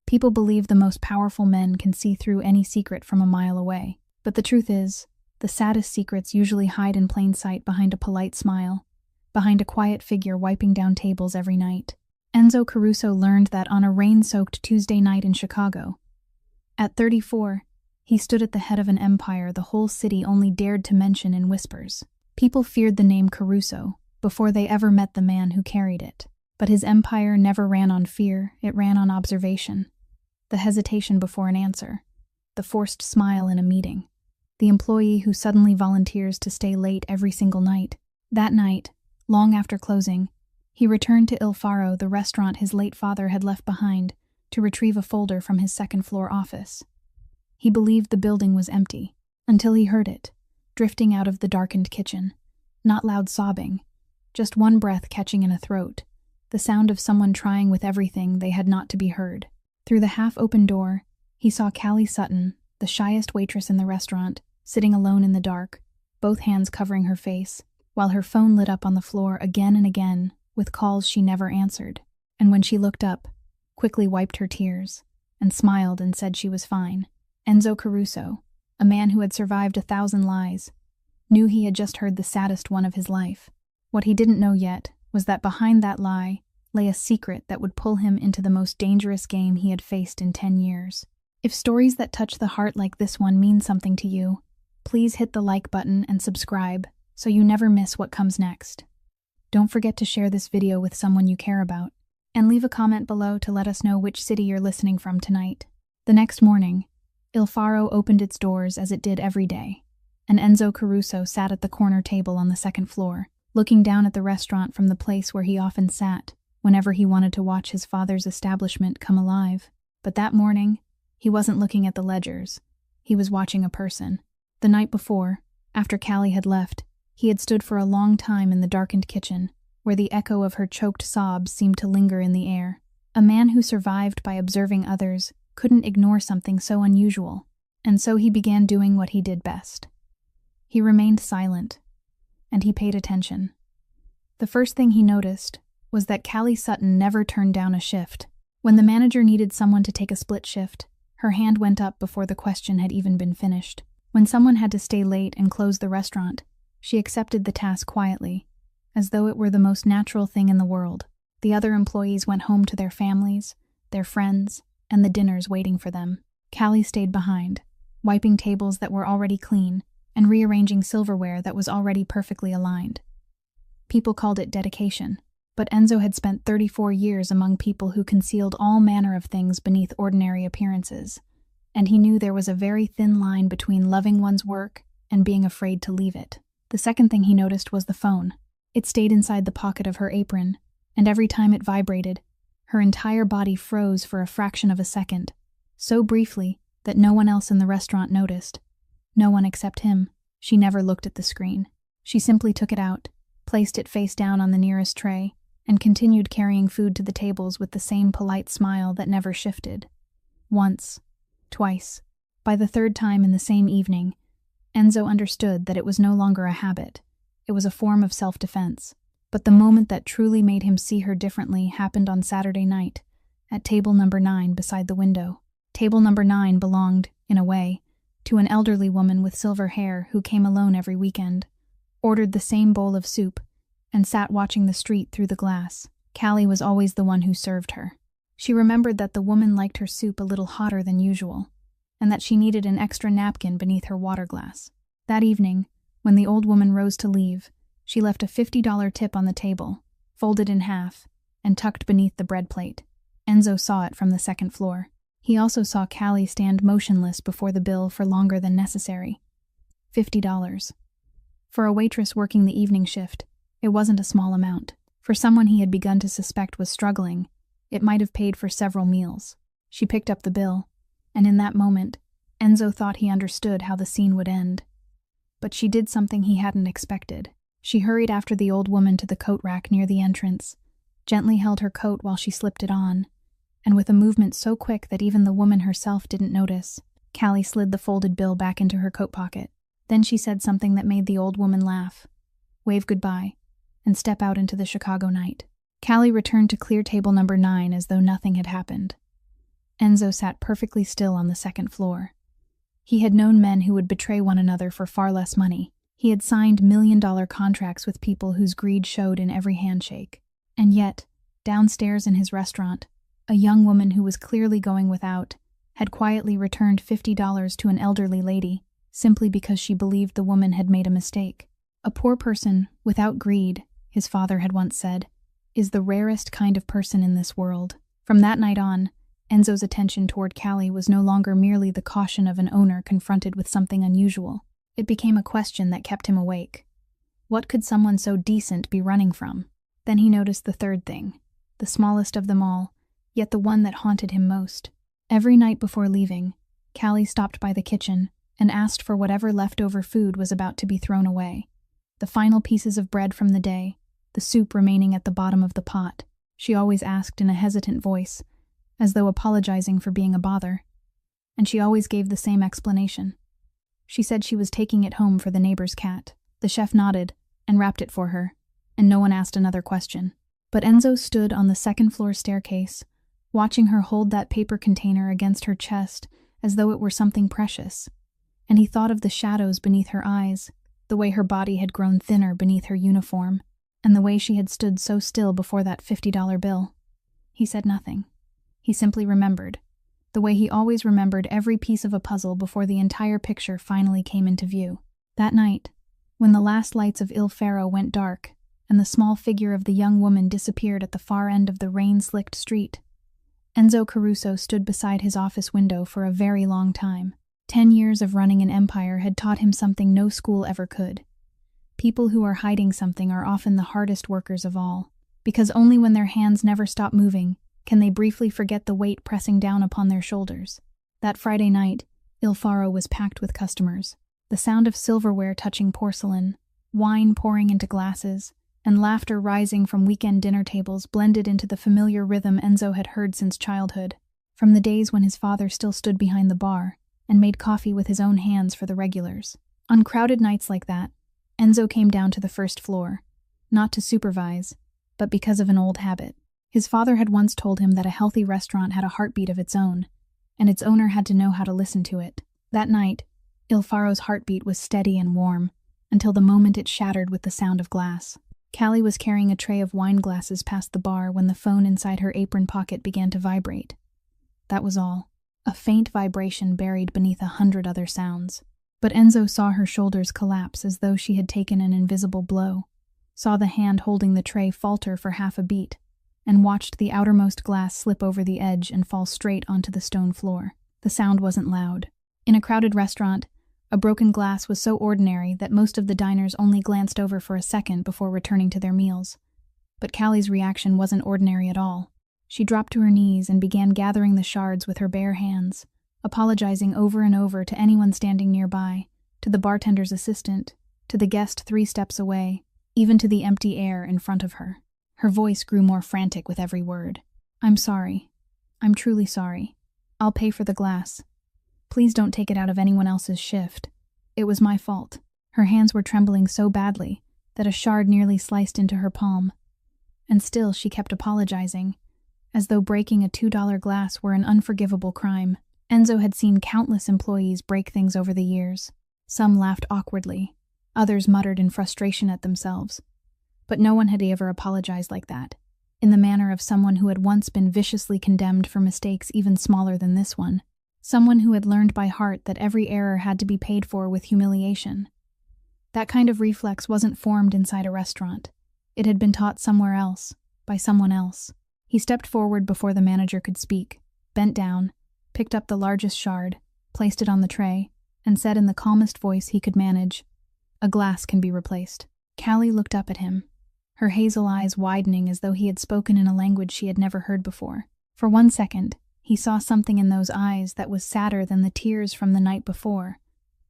People believe the most powerful men can see through any secret from a mile away. But the truth is, the saddest secrets usually hide in plain sight behind a polite smile, behind a quiet figure wiping down tables every night. Enzo Caruso learned that on a rain-soaked Tuesday night in Chicago. At 34, he stood at the head of an empire the whole city only dared to mention in whispers. People feared the name Caruso before they ever met the man who carried it. But his empire never ran on fear, it ran on observation. The hesitation before an answer, the forced smile in a meeting, the employee who suddenly volunteers to stay late every single night. That night, long after closing, he returned to Il Faro, the restaurant his late father had left behind, to retrieve a folder from his second-floor office. He believed the building was empty, until he heard it, drifting out of the darkened kitchen. Not loud sobbing, just one breath catching in a throat, the sound of someone trying with everything they had not to be heard. Through the half-open door, he saw Callie Sutton, the shyest waitress in the restaurant, sitting alone in the dark, both hands covering her face, while her phone lit up on the floor again and again with calls she never answered. And when she looked up, quickly wiped her tears, and smiled and said she was fine. Enzo Caruso, a man who had survived 1,000 lies, knew he had just heard the saddest one of his life. What he didn't know yet was that behind that lie lay a secret that would pull him into the most dangerous game he had faced in 10 years. If stories that touch the heart like this one mean something to you, please hit the like button and subscribe so you never miss what comes next. Don't forget to share this video with someone you care about, and leave a comment below to let us know which city you're listening from tonight. The next morning, Il Faro opened its doors as it did every day, and Enzo Caruso sat at the corner table on the second floor, looking down at the restaurant from the place where he often sat whenever he wanted to watch his father's establishment come alive. But that morning, he wasn't looking at the ledgers. He was watching a person. The night before, after Callie had left, he had stood for a long time in the darkened kitchen, where the echo of her choked sobs seemed to linger in the air. A man who survived by observing others couldn't ignore something so unusual, and so he began doing what he did best. He remained silent, and he paid attention. The first thing he noticed was that Callie Sutton never turned down a shift. When the manager needed someone to take a split shift, her hand went up before the question had even been finished. When someone had to stay late and close the restaurant, she accepted the task quietly, as though it were the most natural thing in the world. The other employees went home to their families, their friends, and the dinners waiting for them. Callie stayed behind, wiping tables that were already clean and rearranging silverware that was already perfectly aligned. People called it dedication, but Enzo had spent 34 years among people who concealed all manner of things beneath ordinary appearances, and he knew there was a very thin line between loving one's work and being afraid to leave it. The second thing he noticed was the phone. It stayed inside the pocket of her apron, and every time it vibrated, her entire body froze for a fraction of a second, so briefly that no one else in the restaurant noticed. No one except him. She never looked at the screen. She simply took it out, placed it face down on the nearest tray, and continued carrying food to the tables with the same polite smile that never shifted. Once, twice. By the third time in the same evening, Enzo understood that it was no longer a habit. It was a form of self-defense. But the moment that truly made him see her differently happened on Saturday night, at table number 9 beside the window. Table number 9 belonged, in a way, to an elderly woman with silver hair who came alone every weekend, ordered the same bowl of soup, and sat watching the street through the glass. Callie was always the one who served her. She remembered that the woman liked her soup a little hotter than usual, and that she needed an extra napkin beneath her water glass. That evening, when the old woman rose to leave, she left a $50 tip on the table, folded in half, and tucked beneath the bread plate. Enzo saw it from the second floor. He also saw Callie stand motionless before the bill for longer than necessary. $50. For a waitress working the evening shift, it wasn't a small amount. For someone he had begun to suspect was struggling, it might have paid for several meals. She picked up the bill, and in that moment, Enzo thought he understood how the scene would end. But she did something he hadn't expected. She hurried after the old woman to the coat rack near the entrance, gently held her coat while she slipped it on, and with a movement so quick that even the woman herself didn't notice, Callie slid the folded bill back into her coat pocket. Then she said something that made the old woman laugh, wave goodbye, and step out into the Chicago night. Callie returned to clear table number 9 as though nothing had happened. Enzo sat perfectly still on the second floor. He had known men who would betray one another for far less money. He had signed million-dollar contracts with people whose greed showed in every handshake. And yet, downstairs in his restaurant, a young woman who was clearly going without had quietly returned $50 to an elderly lady simply because she believed the woman had made a mistake. A poor person, without greed, his father had once said, is the rarest kind of person in this world. From that night on, Enzo's attention toward Callie was no longer merely the caution of an owner confronted with something unusual. It became a question that kept him awake. What could someone so decent be running from? Then he noticed the third thing, the smallest of them all, yet the one that haunted him most. Every night before leaving, Callie stopped by the kitchen and asked for whatever leftover food was about to be thrown away. The final pieces of bread from the day, the soup remaining at the bottom of the pot. She always asked in a hesitant voice, as though apologizing for being a bother. And she always gave the same explanation. She said she was taking it home for the neighbor's cat. The chef nodded and wrapped it for her, and no one asked another question. But Enzo stood on the second-floor staircase, watching her hold that paper container against her chest as though it were something precious. And he thought of the shadows beneath her eyes, the way her body had grown thinner beneath her uniform, and the way she had stood so still before that $50 bill. He said nothing. He simply remembered, the way he always remembered every piece of a puzzle before the entire picture finally came into view. That night, when the last lights of Il Faro went dark and the small figure of the young woman disappeared at the far end of the rain-slicked street, Enzo Caruso stood beside his office window for a very long time. 10 years of running an empire had taught him something no school ever could. People who are hiding something are often the hardest workers of all, because only when their hands never stop moving can they briefly forget the weight pressing down upon their shoulders. That Friday night, Il Faro was packed with customers. The sound of silverware touching porcelain, wine pouring into glasses, and laughter rising from weekend dinner tables blended into the familiar rhythm Enzo had heard since childhood, from the days when his father still stood behind the bar and made coffee with his own hands for the regulars. On crowded nights like that, Enzo came down to the first floor, not to supervise, but because of an old habit. His father had once told him that a healthy restaurant had a heartbeat of its own, and its owner had to know how to listen to it. That night, Il Faro's heartbeat was steady and warm, until the moment it shattered with the sound of glass. Callie was carrying a tray of wine glasses past the bar when the phone inside her apron pocket began to vibrate. That was all. A faint vibration buried beneath 100 other sounds. But Enzo saw her shoulders collapse as though she had taken an invisible blow, saw the hand holding the tray falter for half a beat, and watched the outermost glass slip over the edge and fall straight onto the stone floor. The sound wasn't loud. In a crowded restaurant, a broken glass was so ordinary that most of the diners only glanced over for a second before returning to their meals. But Callie's reaction wasn't ordinary at all. She dropped to her knees and began gathering the shards with her bare hands, apologizing over and over to anyone standing nearby, to the bartender's assistant, to the guest 3 steps away, even to the empty air in front of her. Her voice grew more frantic with every word. "I'm sorry. I'm truly sorry. I'll pay for the glass. Please don't take it out of anyone else's shift. It was my fault." Her hands were trembling so badly that a shard nearly sliced into her palm. And still she kept apologizing, as though breaking a $2 glass were an unforgivable crime. Enzo had seen countless employees break things over the years. Some laughed awkwardly, others muttered in frustration at themselves. But no one had ever apologized like that, in the manner of someone who had once been viciously condemned for mistakes even smaller than this one. Someone who had learned by heart that every error had to be paid for with humiliation. That kind of reflex wasn't formed inside a restaurant. It had been taught somewhere else, by someone else. He stepped forward before the manager could speak, bent down, picked up the largest shard, placed it on the tray, and said in the calmest voice he could manage, "A glass can be replaced." Callie looked up at him, her hazel eyes widening as though he had spoken in a language she had never heard before. For 1 second, he saw something in those eyes that was sadder than the tears from the night before,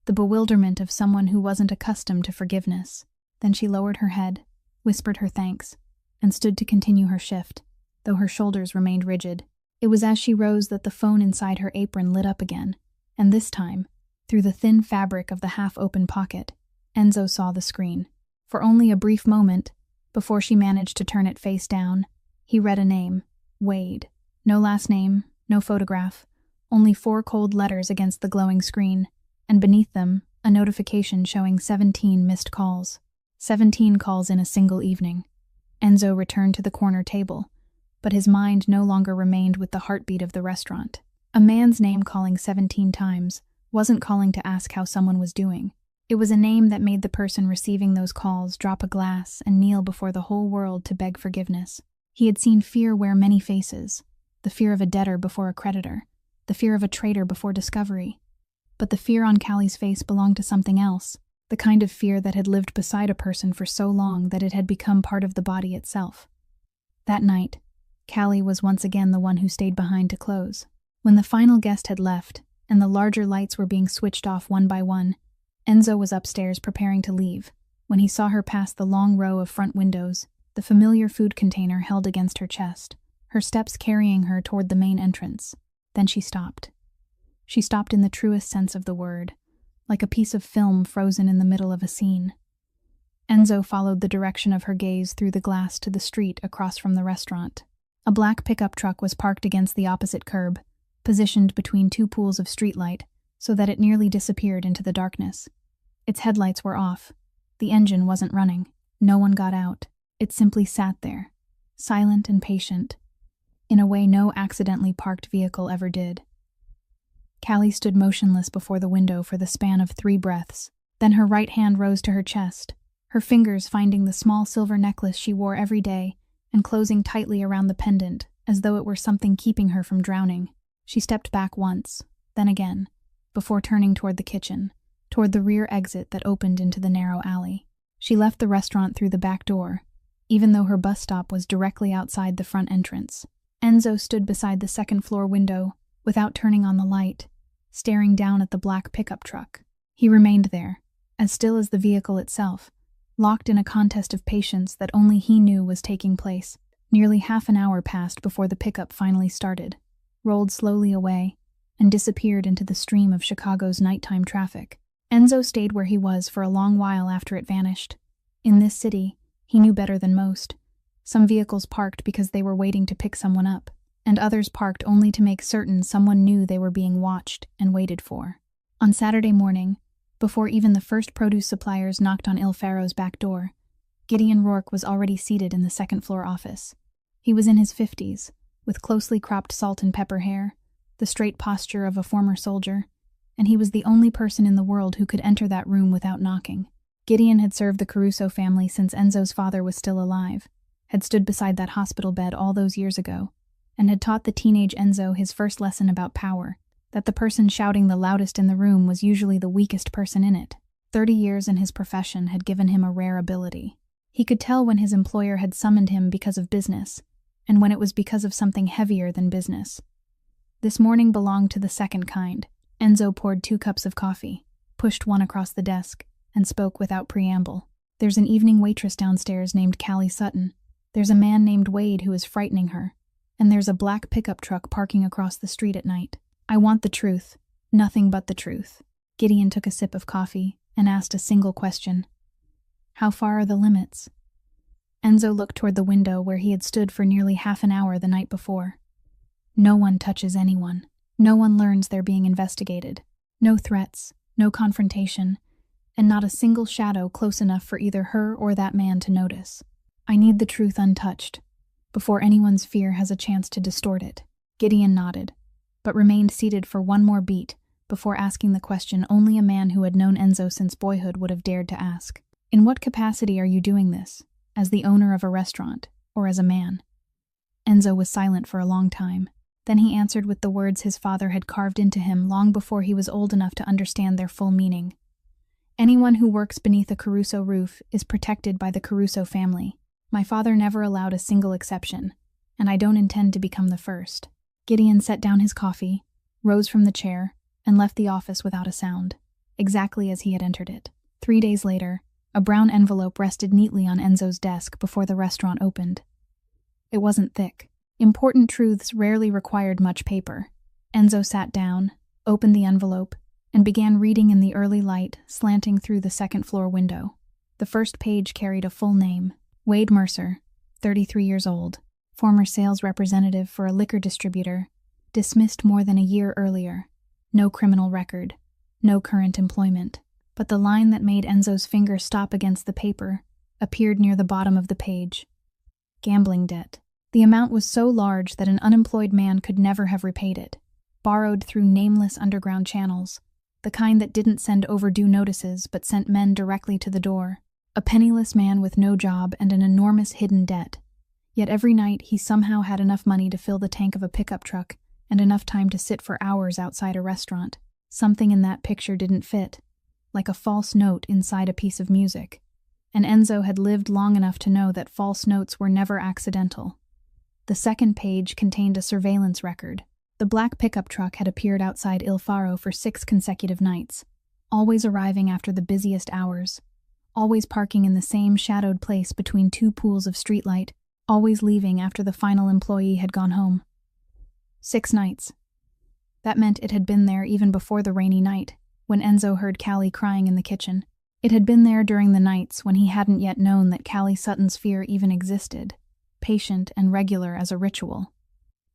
the bewilderment of someone who wasn't accustomed to forgiveness. Then she lowered her head, whispered her thanks, and stood to continue her shift, though her shoulders remained rigid. It was as she rose that the phone inside her apron lit up again, and this time, through the thin fabric of the half-open pocket, Enzo saw the screen. For only a brief moment, before she managed to turn it face down, he read a name, Wade. No last name, no photograph, only 4 cold letters against the glowing screen, and beneath them, a notification showing 17 missed calls. 17 calls in a single evening. Enzo returned to the corner table, but his mind no longer remained with the heartbeat of the restaurant. A man's name calling 17 times wasn't calling to ask how someone was doing. It was a name that made the person receiving those calls drop a glass and kneel before the whole world to beg forgiveness. He had seen fear wear many faces, the fear of a debtor before a creditor, the fear of a traitor before discovery. But the fear on Callie's face belonged to something else, the kind of fear that had lived beside a person for so long that it had become part of the body itself. That night, Callie was once again the one who stayed behind to close. When the final guest had left, and the larger lights were being switched off one by one, Enzo was upstairs preparing to leave, when he saw her pass the long row of front windows, the familiar food container held against her chest, her steps carrying her toward the main entrance. Then she stopped. She stopped in the truest sense of the word, like a piece of film frozen in the middle of a scene. Enzo followed the direction of her gaze through the glass to the street across from the restaurant. A black pickup truck was parked against the opposite curb, positioned between 2 pools of streetlight, so that it nearly disappeared into the darkness. Its headlights were off. The engine wasn't running. No one got out. It simply sat there, silent and patient, in a way no accidentally parked vehicle ever did. Callie stood motionless before the window for the span of 3 breaths. Then her right hand rose to her chest, her fingers finding the small silver necklace she wore every day and closing tightly around the pendant, as though it were something keeping her from drowning. She stepped back once, then again, before turning toward the kitchen, toward the rear exit that opened into the narrow alley. She left the restaurant through the back door, even though her bus stop was directly outside the front entrance. Enzo stood beside the second-floor window, without turning on the light, staring down at the black pickup truck. He remained there, as still as the vehicle itself, locked in a contest of patience that only he knew was taking place. Nearly half an hour passed before the pickup finally started, rolled slowly away, and disappeared into the stream of Chicago's nighttime traffic. Enzo stayed where he was for a long while after it vanished. In this city, he knew better than most. Some vehicles parked because they were waiting to pick someone up, and others parked only to make certain someone knew they were being watched and waited for. On Saturday morning, before even the first produce suppliers knocked on Il Faro's back door, Gideon Rourke was already seated in the second-floor office. He was in his 50s, with closely cropped salt and pepper hair, the straight posture of a former soldier, and he was the only person in the world who could enter that room without knocking. Gideon had served the Caruso family since Enzo's father was still alive, had stood beside that hospital bed all those years ago, and had taught the teenage Enzo his first lesson about power, that the person shouting the loudest in the room was usually the weakest person in it. 30 years in his profession had given him a rare ability. He could tell when his employer had summoned him because of business, and when it was because of something heavier than business. This morning belonged to the second kind. Enzo poured 2 cups of coffee, pushed one across the desk, and spoke without preamble. There's an evening waitress downstairs named Callie Sutton. There's a man named Wade who is frightening her. And there's a black pickup truck parking across the street at night. I want the truth, nothing but the truth. Gideon took a sip of coffee and asked a single question. How far are the limits? Enzo looked toward the window where he had stood for nearly half an hour the night before. No one touches anyone. No one learns they're being investigated. No threats, no confrontation, and not a single shadow close enough for either her or that man to notice. I need the truth untouched, before anyone's fear has a chance to distort it. Gideon nodded, but remained seated for one more beat before asking the question only a man who had known Enzo since boyhood would have dared to ask. In what capacity are you doing this? As the owner of a restaurant, or as a man? Enzo was silent for a long time. Then he answered with the words his father had carved into him long before he was old enough to understand their full meaning. Anyone who works beneath a Caruso roof is protected by the Caruso family. My father never allowed a single exception, and I don't intend to become the first. Gideon set down his coffee, rose from the chair, and left the office without a sound, exactly as he had entered it. 3 days later, a brown envelope rested neatly on Enzo's desk before the restaurant opened. It wasn't thick. Important truths rarely required much paper. Enzo sat down, opened the envelope, and began reading in the early light slanting through the second-floor window. The first page carried a full name: Wade Mercer, 33 years old, former sales representative for a liquor distributor, dismissed more than a year earlier. No criminal record, no current employment. But the line that made Enzo's finger stop against the paper appeared near the bottom of the page. Gambling debt. The amount was so large that an unemployed man could never have repaid it. Borrowed through nameless underground channels, the kind that didn't send overdue notices but sent men directly to the door. A penniless man with no job and an enormous hidden debt. Yet every night he somehow had enough money to fill the tank of a pickup truck and enough time to sit for hours outside a restaurant. Something in that picture didn't fit, like a false note inside a piece of music. And Enzo had lived long enough to know that false notes were never accidental. The second page contained a surveillance record. The black pickup truck had appeared outside Il Faro for 6 consecutive nights, always arriving after the busiest hours, always parking in the same shadowed place between 2 pools of streetlight, always leaving after the final employee had gone home. 6 nights. That meant it had been there even before the rainy night, when Enzo heard Callie crying in the kitchen. It had been there during the nights when he hadn't yet known that Callie Sutton's fear even existed, patient and regular as a ritual.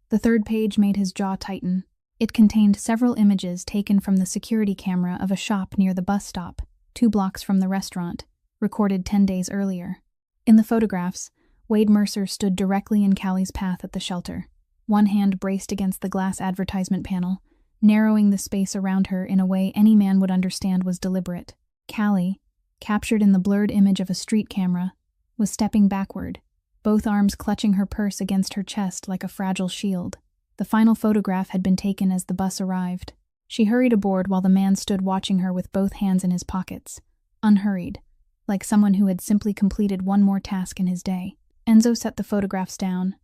The third page made his jaw tighten. It contained several images taken from the security camera of a shop near the bus stop, 2 blocks from the restaurant, recorded 10 days earlier. In the photographs, Wade Mercer stood directly in Callie's path at the shelter, one hand braced against the glass advertisement panel, narrowing the space around her in a way any man would understand was deliberate. Callie, captured in the blurred image of a street camera, was stepping backward, both arms clutching her purse against her chest like a fragile shield. The final photograph had been taken as the bus arrived. She hurried aboard while the man stood watching her with both hands in his pockets, unhurried, like someone who had simply completed one more task in his day. Enzo set the photographs down,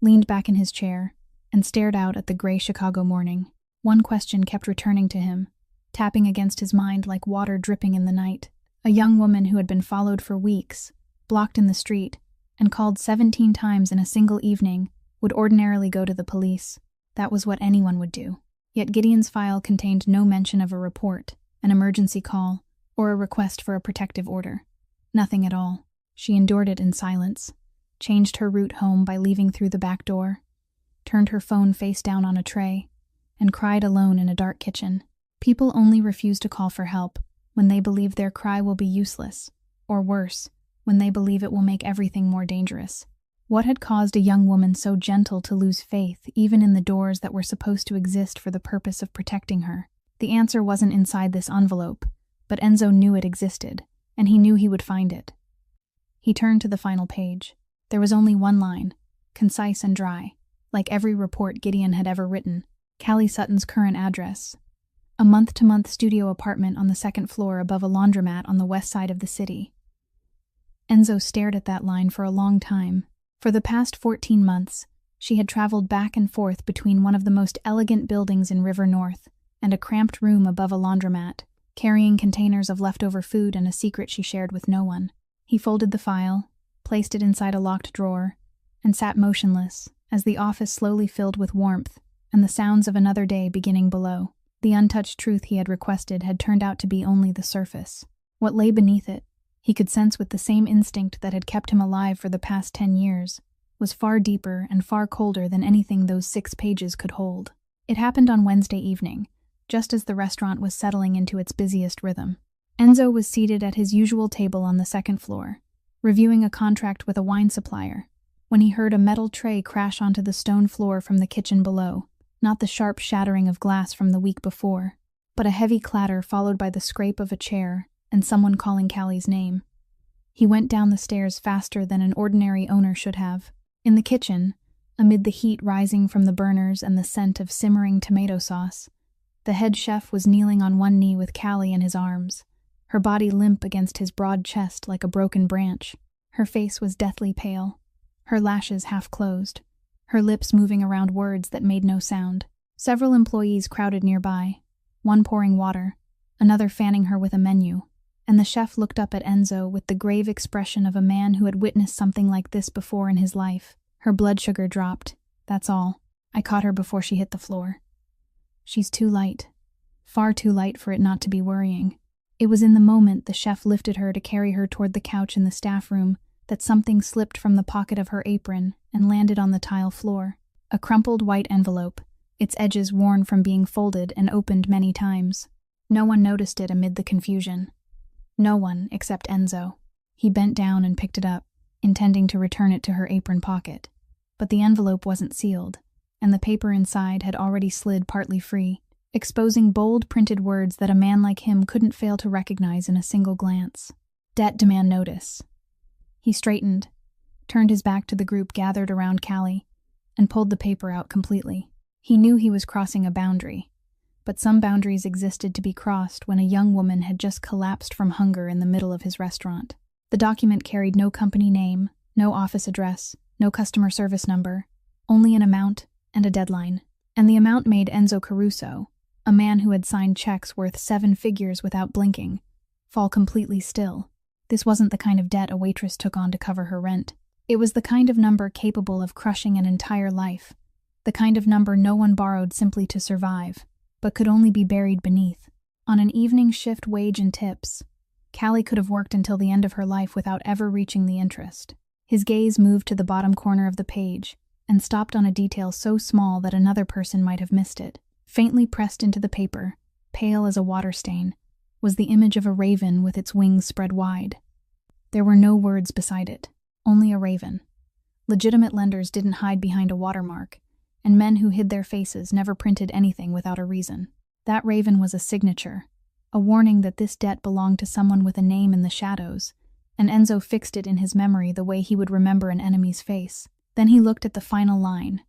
leaned back in his chair, and stared out at the gray Chicago morning. One question kept returning to him, tapping against his mind like water dripping in the night. A young woman who had been followed for weeks, blocked in the street, and called 17 times in a single evening, would ordinarily go to the police. That was what anyone would do. Yet Gideon's file contained no mention of a report, an emergency call, or a request for a protective order. Nothing at all. She endured it in silence, changed her route home by leaving through the back door, turned her phone face down on a tray, and cried alone in a dark kitchen. People only refuse to call for help when they believe their cry will be useless, or worse, when they believe it will make everything more dangerous. What had caused a young woman so gentle to lose faith even in the doors that were supposed to exist for the purpose of protecting her? The answer wasn't inside this envelope, but Enzo knew it existed, and he knew he would find it. He turned to the final page. There was only one line, concise and dry, like every report Gideon had ever written. Callie Sutton's current address. A month-to-month studio apartment on the 2nd floor above a laundromat on the west side of the city. Enzo stared at that line for a long time. For the past 14 months, she had traveled back and forth between one of the most elegant buildings in River North and a cramped room above a laundromat, carrying containers of leftover food and a secret she shared with no one. He folded the file, placed it inside a locked drawer, and sat motionless as the office slowly filled with warmth and the sounds of another day beginning below. The untouched truth he had requested had turned out to be only the surface. What lay beneath it, he could sense with the same instinct that had kept him alive for the past 10 years, was far deeper and far colder than anything those 6 pages could hold. It happened on Wednesday evening, just as the restaurant was settling into its busiest rhythm. Enzo was seated at his usual table on the 2nd floor, reviewing a contract with a wine supplier, when he heard a metal tray crash onto the stone floor from the kitchen below. Not the sharp shattering of glass from the week before, but a heavy clatter followed by the scrape of a chair and someone calling Callie's name. He went down the stairs faster than an ordinary owner should have. In the kitchen, amid the heat rising from the burners and the scent of simmering tomato sauce, the head chef was kneeling on one knee with Callie in his arms, her body limp against his broad chest like a broken branch. Her face was deathly pale, her lashes half closed, her lips moving around words that made no sound. Several employees crowded nearby, one pouring water, another fanning her with a menu, and the chef looked up at Enzo with the grave expression of a man who had witnessed something like this before in his life. Her blood sugar dropped, that's all. I caught her before she hit the floor. She's too light. Far too light for it not to be worrying. It was in the moment the chef lifted her to carry her toward the couch in the staff room that something slipped from the pocket of her apron and landed on the tile floor. A crumpled white envelope, its edges worn from being folded and opened many times. No one noticed it amid the confusion. No one except Enzo. He bent down and picked it up, intending to return it to her apron pocket. But the envelope wasn't sealed, and the paper inside had already slid partly free, exposing bold printed words that a man like him couldn't fail to recognize in a single glance. Debt demand notice. He straightened, turned his back to the group gathered around Callie, and pulled the paper out completely. He knew he was crossing a boundary, but some boundaries existed to be crossed when a young woman had just collapsed from hunger in the middle of his restaurant. The document carried no company name, no office address, no customer service number, only an amount and a deadline. And the amount made Enzo Caruso, a man who had signed checks worth 7 figures without blinking, fall completely still. This wasn't the kind of debt a waitress took on to cover her rent. It was the kind of number capable of crushing an entire life, the kind of number no one borrowed simply to survive, but could only be buried beneath. On an evening shift wage and tips, Callie could have worked until the end of her life without ever reaching the interest. His gaze moved to the bottom corner of the page and stopped on a detail so small that another person might have missed it. Faintly pressed into the paper, pale as a water stain, was the image of a raven with its wings spread wide. There were no words beside it, only a raven. Legitimate lenders didn't hide behind a watermark, and men who hid their faces never printed anything without a reason. That raven was a signature, a warning that this debt belonged to someone with a name in the shadows, and Enzo fixed it in his memory the way he would remember an enemy's face. Then he looked at the final line,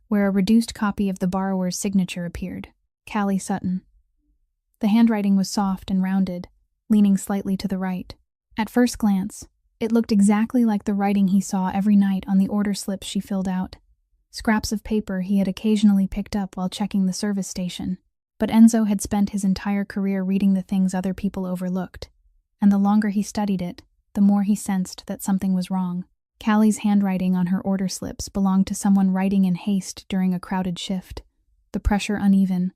where a reduced copy of the borrower's signature appeared. Callie Sutton. The handwriting was soft and rounded, leaning slightly to the right. At first glance, it looked exactly like the writing he saw every night on the order slips she filled out, scraps of paper he had occasionally picked up while checking the service station. But Enzo had spent his entire career reading the things other people overlooked, and the longer he studied it, the more he sensed that something was wrong. Callie's handwriting on her order slips belonged to someone writing in haste during a crowded shift, the pressure uneven,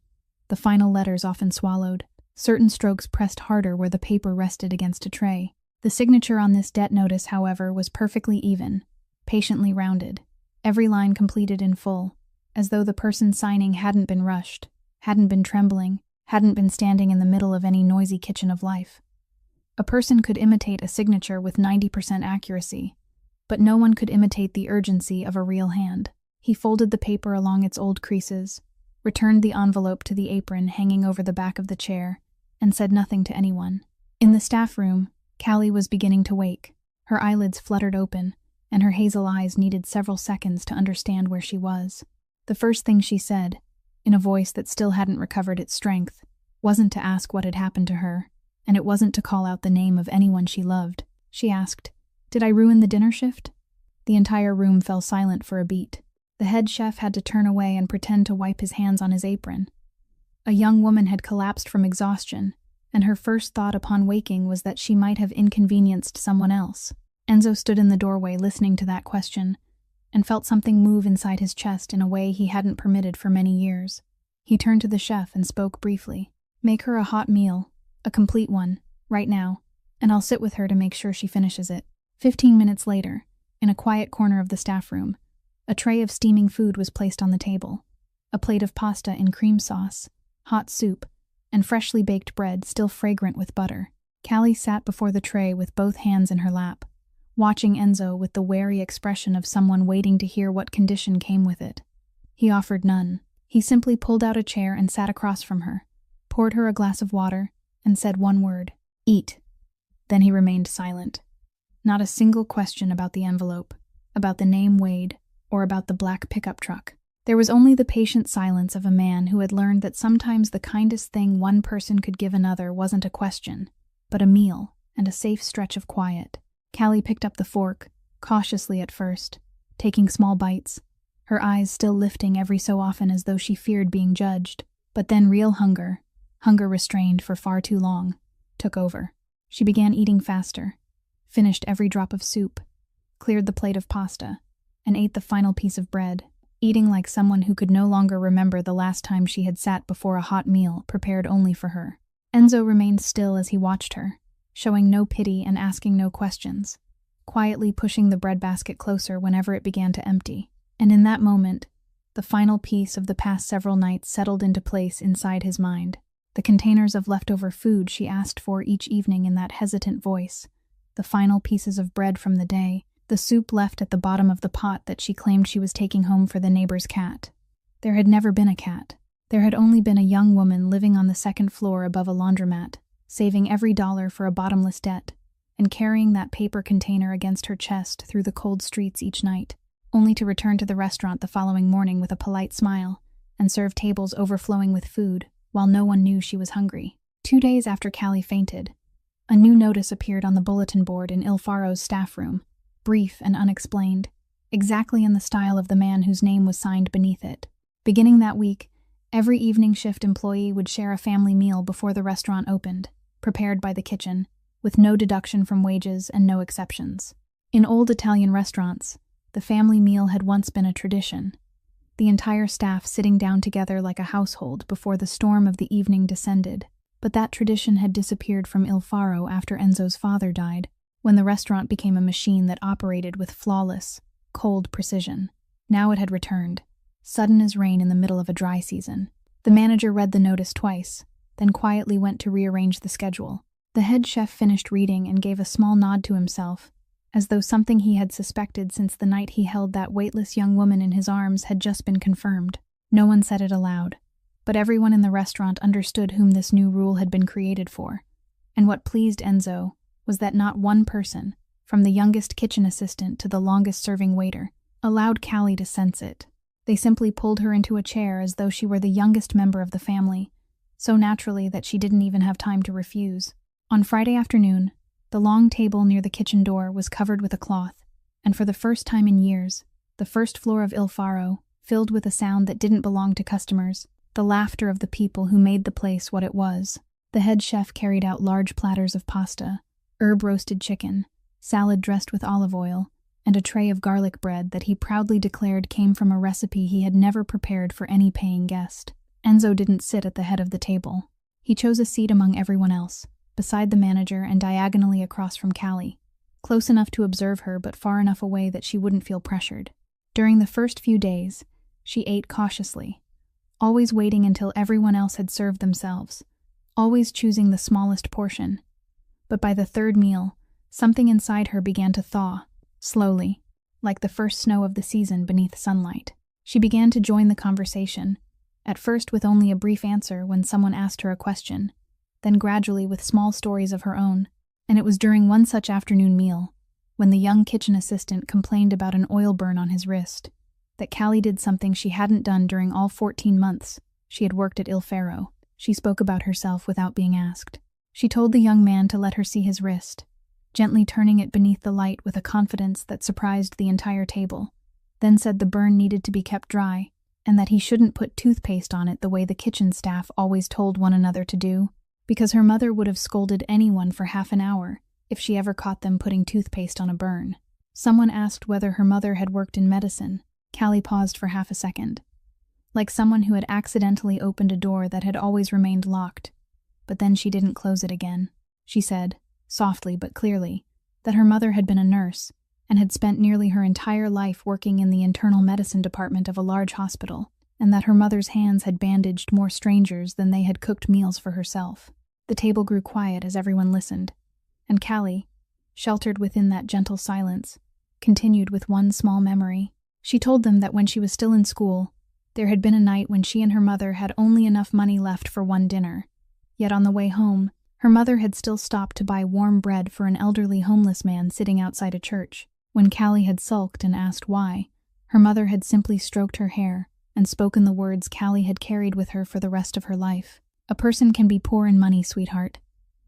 the final letters often swallowed. Certain strokes pressed harder where the paper rested against a tray. The signature on this debt notice, however, was perfectly even, patiently rounded, every line completed in full, as though the person signing hadn't been rushed, hadn't been trembling, hadn't been standing in the middle of any noisy kitchen of life. A person could imitate a signature with 90% accuracy, but no one could imitate the urgency of a real hand. He folded the paper along its old creases, returned the envelope to the apron hanging over the back of the chair, and said nothing to anyone. In the staff room, Callie was beginning to wake. Her eyelids fluttered open, and her hazel eyes needed several seconds to understand where she was. The first thing she said, in a voice that still hadn't recovered its strength, wasn't to ask what had happened to her, and it wasn't to call out the name of anyone she loved. She asked, "Did I ruin the dinner shift?" The entire room fell silent for a beat. The head chef had to turn away and pretend to wipe his hands on his apron. A young woman had collapsed from exhaustion, and her first thought upon waking was that she might have inconvenienced someone else. Enzo stood in the doorway listening to that question, and felt something move inside his chest in a way he hadn't permitted for many years. He turned to the chef and spoke briefly. "Make her a hot meal, a complete one, right now, and I'll sit with her to make sure she finishes it." 15 minutes later, in a quiet corner of the staff room, a tray of steaming food was placed on the table. A plate of pasta in cream sauce, hot soup, and freshly baked bread still fragrant with butter. Callie sat before the tray with both hands in her lap, watching Enzo with the wary expression of someone waiting to hear what condition came with it. He offered none. He simply pulled out a chair and sat across from her, poured her a glass of water, and said one word, "Eat." Then he remained silent. Not a single question about the envelope, about the name Wade, or about the black pickup truck. There was only the patient silence of a man who had learned that sometimes the kindest thing one person could give another wasn't a question, but a meal and a safe stretch of quiet. Callie picked up the fork, cautiously at first, taking small bites, her eyes still lifting every so often as though she feared being judged. But then real hunger restrained for far too long, took over. She began eating faster, finished every drop of soup, cleared the plate of pasta, and ate the final piece of bread, eating like someone who could no longer remember the last time she had sat before a hot meal prepared only for her. Enzo remained still as he watched her, showing no pity and asking no questions, quietly pushing the breadbasket closer whenever it began to empty. And in that moment, The final piece of the past several nights settled into place inside his mind. The containers of leftover food she asked for each evening in that hesitant voice, the final pieces of bread from the day, the soup left at the bottom of the pot that she claimed she was taking home for the neighbor's cat. There had never been a cat. There had only been a young woman living on the second floor above a laundromat, saving every dollar for a bottomless debt, and carrying that paper container against her chest through the cold streets each night, only to return to the restaurant the following morning with a polite smile and serve tables overflowing with food while no one knew she was hungry. 2 days after Callie fainted, a new notice appeared on the bulletin board in Il Faro's staff room, brief and unexplained, exactly in the style of the man whose name was signed beneath it. Beginning that week, every evening shift employee would share a family meal before the restaurant opened, prepared by the kitchen, with no deduction from wages and no exceptions. In old Italian restaurants, the family meal had once been a tradition, the entire staff sitting down together like a household before the storm of the evening descended. But that tradition had disappeared from Il Faro after Enzo's father died, when the restaurant became a machine that operated with flawless, cold precision. Now it had returned, sudden as rain in the middle of a dry season. The manager read the notice twice, then quietly went to rearrange the schedule. The head chef finished reading and gave a small nod to himself, as though something he had suspected since the night he held that weightless young woman in his arms had just been confirmed. No one said it aloud, but everyone in the restaurant understood whom this new rule had been created for. And what pleased Enzo was that not one person, from the youngest kitchen assistant to the longest-serving waiter, allowed Callie to sense it. They simply pulled her into a chair as though she were the youngest member of the family, so naturally that she didn't even have time to refuse. On Friday afternoon, the long table near the kitchen door was covered with a cloth, and for the first time in years, the first floor of Il Faro, filled with a sound that didn't belong to customers, the laughter of the people who made the place what it was. The head chef carried out large platters of pasta, herb-roasted chicken, salad dressed with olive oil, and a tray of garlic bread that he proudly declared came from a recipe he had never prepared for any paying guest. Enzo didn't sit at the head of the table. He chose a seat among everyone else, beside the manager and diagonally across from Callie, close enough to observe her but far enough away that she wouldn't feel pressured. During the first few days, she ate cautiously, always waiting until everyone else had served themselves, always choosing the smallest portion. But by the third meal, something inside her began to thaw, slowly, like the first snow of the season beneath sunlight. She began to join the conversation, at first with only a brief answer when someone asked her a question, then gradually with small stories of her own. And it was during one such afternoon meal, when the young kitchen assistant complained about an oil burn on his wrist, that Callie did something she hadn't done during all 14 months she had worked at Il Faro. She spoke about herself without being asked. She told the young man to let her see his wrist, gently turning it beneath the light with a confidence that surprised the entire table, then said the burn needed to be kept dry, and that he shouldn't put toothpaste on it the way the kitchen staff always told one another to do, because her mother would have scolded anyone for half an hour if she ever caught them putting toothpaste on a burn. Someone asked whether her mother had worked in medicine. Callie paused for half a second, like someone who had accidentally opened a door that had always remained locked, but then she didn't close it again. She said, softly but clearly, that her mother had been a nurse and had spent nearly her entire life working in the internal medicine department of a large hospital, and that her mother's hands had bandaged more strangers than they had cooked meals for herself. The table grew quiet as everyone listened, and Callie, sheltered within that gentle silence, continued with one small memory. She told them that when she was still in school, there had been a night when she and her mother had only enough money left for one dinner. Yet on the way home, her mother had still stopped to buy warm bread for an elderly homeless man sitting outside a church. When Callie had sulked and asked why, her mother had simply stroked her hair and spoken the words Callie had carried with her for the rest of her life. A person can be poor in money, sweetheart,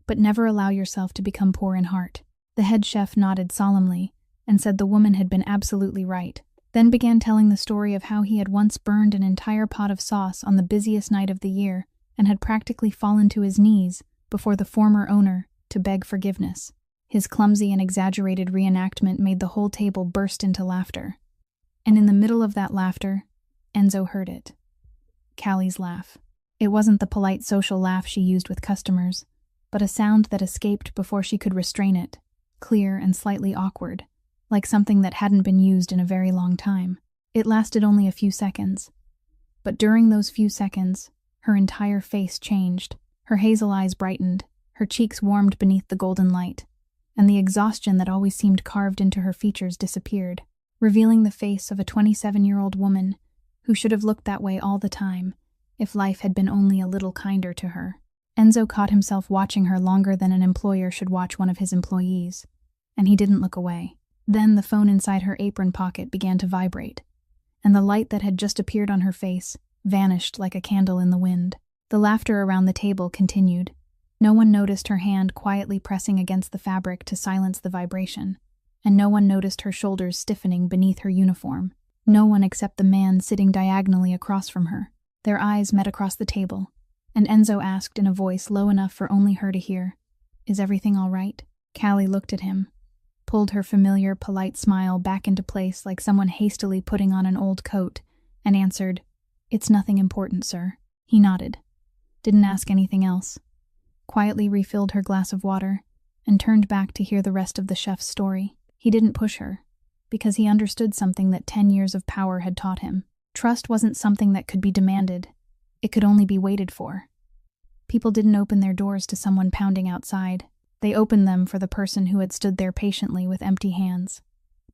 but never allow yourself to become poor in heart. The head chef nodded solemnly and said the woman had been absolutely right, then began telling the story of how he had once burned an entire pot of sauce on the busiest night of the year and had practically fallen to his knees before the former owner to beg forgiveness. His clumsy and exaggerated reenactment made the whole table burst into laughter. And in the middle of that laughter, Enzo heard it. Callie's laugh. It wasn't the polite social laugh she used with customers, but a sound that escaped before she could restrain it, clear and slightly awkward, like something that hadn't been used in a very long time. It lasted only a few seconds, But during those few seconds, her entire face changed. Her hazel eyes brightened, her cheeks warmed beneath the golden light, and the exhaustion that always seemed carved into her features disappeared, revealing the face of a 27-year-old woman who should have looked that way all the time if life had been only a little kinder to her. Enzo caught himself watching her longer than an employer should watch one of his employees, and he didn't look away. Then the phone inside her apron pocket began to vibrate, and the light that had just appeared on her face vanished like a candle in the wind. The laughter around the table continued. No one noticed her hand quietly pressing against the fabric to silence the vibration, and no one noticed her shoulders stiffening beneath her uniform. No one except the man sitting diagonally across from her. Their eyes met across the table, and Enzo asked in a voice low enough for only her to hear, "Is everything all right?" Callie looked at him, pulled her familiar, polite smile back into place like someone hastily putting on an old coat, and answered, "It's nothing important, sir." He nodded, didn't ask anything else, quietly refilled her glass of water, and turned back to hear the rest of the chef's story. He didn't push her, because he understood something that 10 years of power had taught him. Trust wasn't something that could be demanded. It could only be waited for. People didn't open their doors to someone pounding outside. They opened them for the person who had stood there patiently with empty hands.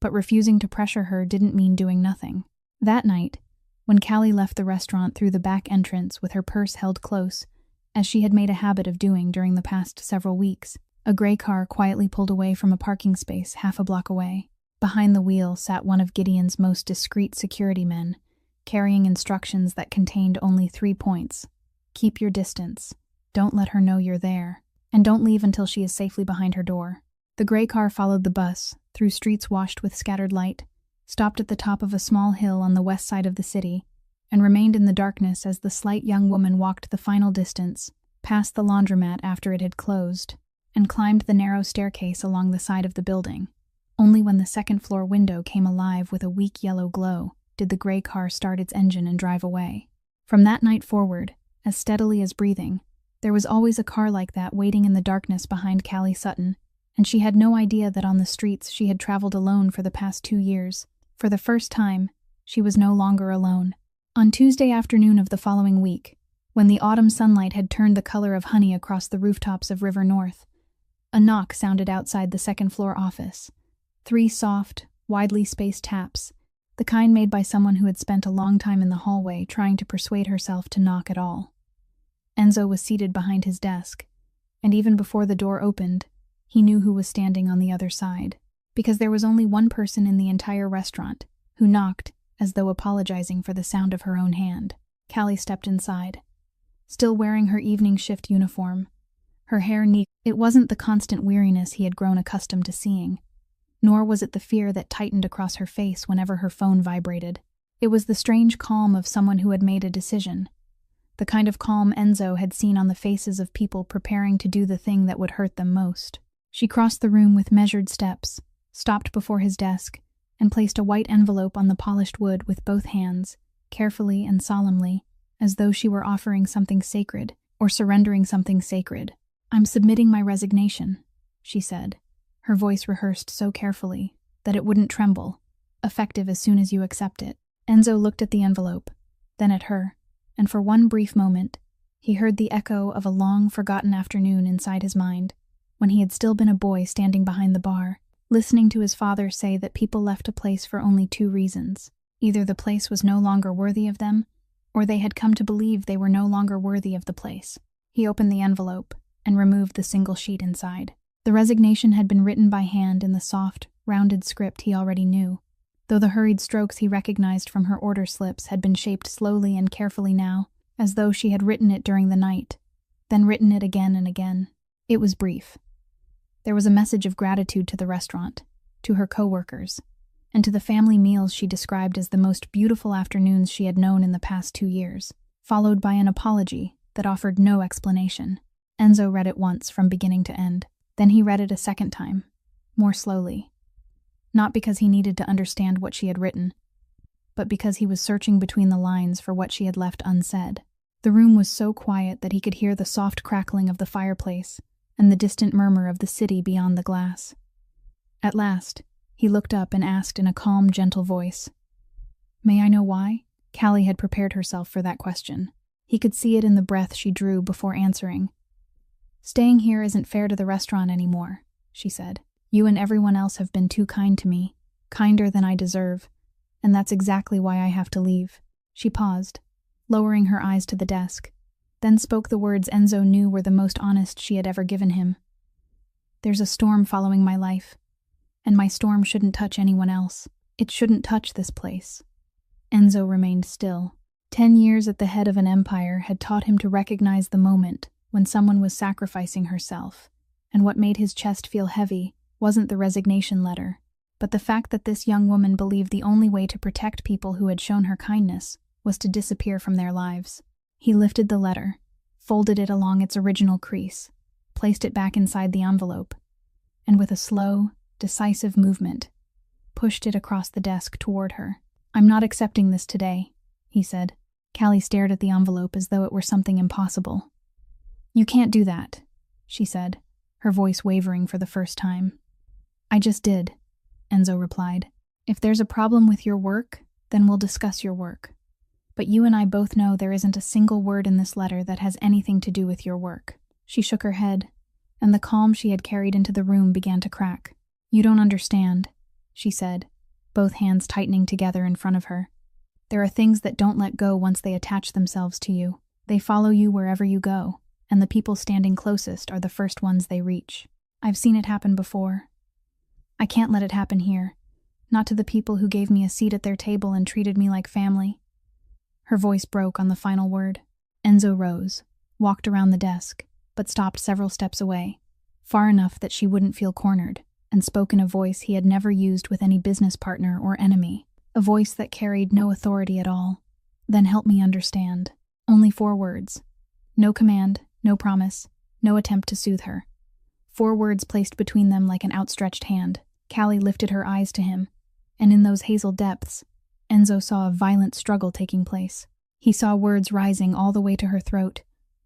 But refusing to pressure her didn't mean doing nothing. That night, when Callie left the restaurant through the back entrance with her purse held close, as she had made a habit of doing during the past several weeks, a gray car quietly pulled away from a parking space half a block away. Behind the wheel sat one of Gideon's most discreet security men, carrying instructions that contained only 3 points. Keep your distance, don't let her know you're there, and don't leave until she is safely behind her door. The gray car followed the bus, through streets washed with scattered light, stopped at the top of a small hill on the west side of the city, and remained in the darkness as the slight young woman walked the final distance, past the laundromat after it had closed, and climbed the narrow staircase along the side of the building. Only when the second-floor window came alive with a weak yellow glow did the gray car start its engine and drive away. From that night forward, as steadily as breathing, there was always a car like that waiting in the darkness behind Callie Sutton, and she had no idea that on the streets she had traveled alone for the past 2 years. For the first time, she was no longer alone. On Tuesday afternoon of the following week, when the autumn sunlight had turned the color of honey across the rooftops of River North, a knock sounded outside the second-floor office. 3 soft, widely spaced taps, the kind made by someone who had spent a long time in the hallway trying to persuade herself to knock at all. Enzo was seated behind his desk, and even before the door opened, he knew who was standing on the other side, because there was only one person in the entire restaurant who knocked as though apologizing for the sound of her own hand. Callie stepped inside, still wearing her evening shift uniform, her hair neat. It wasn't the constant weariness he had grown accustomed to seeing, nor was it the fear that tightened across her face whenever her phone vibrated. It was the strange calm of someone who had made a decision, the kind of calm Enzo had seen on the faces of people preparing to do the thing that would hurt them most. She crossed the room with measured steps, stopped before his desk, and placed a white envelope on the polished wood with both hands, carefully and solemnly, as though she were offering something sacred or surrendering something sacred. "I'm submitting my resignation," she said, her voice rehearsed so carefully that it wouldn't tremble, effective as soon as you accept it. Enzo looked at the envelope, then at her, and for one brief moment, he heard the echo of a long-forgotten afternoon inside his mind, when he had still been a boy standing behind the bar, listening to his father say that people left a place for only 2 reasons. Either the place was no longer worthy of them, or they had come to believe they were no longer worthy of the place. He opened the envelope and removed the single sheet inside. The resignation had been written by hand in the soft, rounded script he already knew, though the hurried strokes he recognized from her order slips had been shaped slowly and carefully now, as though she had written it during the night, then written it again and again. It was brief. There was a message of gratitude to the restaurant, to her co-workers, and to the family meals she described as the most beautiful afternoons she had known in the past 2 years, followed by an apology that offered no explanation. Enzo read it once from beginning to end. Then he read it a second time, more slowly. Not because he needed to understand what she had written, but because he was searching between the lines for what she had left unsaid. The room was so quiet that he could hear the soft crackling of the fireplace and the distant murmur of the city beyond the glass. At last, he looked up and asked in a calm, gentle voice, "May I know why?" Callie had prepared herself for that question. He could see it in the breath she drew before answering. "Staying here isn't fair to the restaurant anymore," she said. "You and everyone else have been too kind to me, kinder than I deserve, and that's exactly why I have to leave." She paused, lowering her eyes to the desk, then spoke the words Enzo knew were the most honest she had ever given him. "There's a storm following my life, and my storm shouldn't touch anyone else. It shouldn't touch this place." Enzo remained still. 10 years at the head of an empire had taught him to recognize the moment when someone was sacrificing herself, and what made his chest feel heavy wasn't the resignation letter, but the fact that this young woman believed the only way to protect people who had shown her kindness was to disappear from their lives. He lifted the letter, folded it along its original crease, placed it back inside the envelope, and with a slow, decisive movement, pushed it across the desk toward her. "I'm not accepting this today," he said. Callie stared at the envelope as though it were something impossible. "You can't do that," she said, her voice wavering for the first time. "I just did," Enzo replied. "If there's a problem with your work, then we'll discuss your work. But you and I both know there isn't a single word in this letter that has anything to do with your work." She shook her head, and the calm she had carried into the room began to crack. "You don't understand," she said, both hands tightening together in front of her. "There are things that don't let go once they attach themselves to you. They follow you wherever you go, and the people standing closest are the first ones they reach. I've seen it happen before. I can't let it happen here. Not to the people who gave me a seat at their table and treated me like family." Her voice broke on the final word. Enzo rose, walked around the desk, but stopped several steps away, far enough that she wouldn't feel cornered, and spoke in a voice he had never used with any business partner or enemy, a voice that carried no authority at all. "Then help me understand." Only 4 words. No command, no promise, no attempt to soothe her. 4 words placed between them like an outstretched hand. Callie lifted her eyes to him, and in those hazel depths, Enzo saw a violent struggle taking place. He saw words rising all the way to her throat,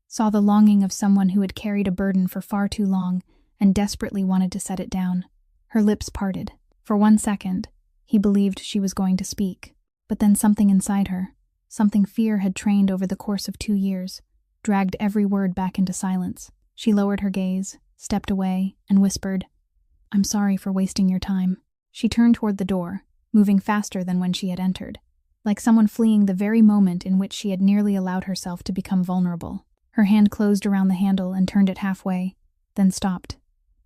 saw the longing of someone who had carried a burden for far too long and desperately wanted to set it down. Her lips parted. For 1 second, he believed she was going to speak, but then something inside her, something fear had trained over the course of 2 years, dragged every word back into silence. She lowered her gaze, stepped away, and whispered, "I'm sorry for wasting your time." She turned toward the door, moving faster than when she had entered, like someone fleeing the very moment in which she had nearly allowed herself to become vulnerable. Her hand closed around the handle and turned it halfway, then stopped.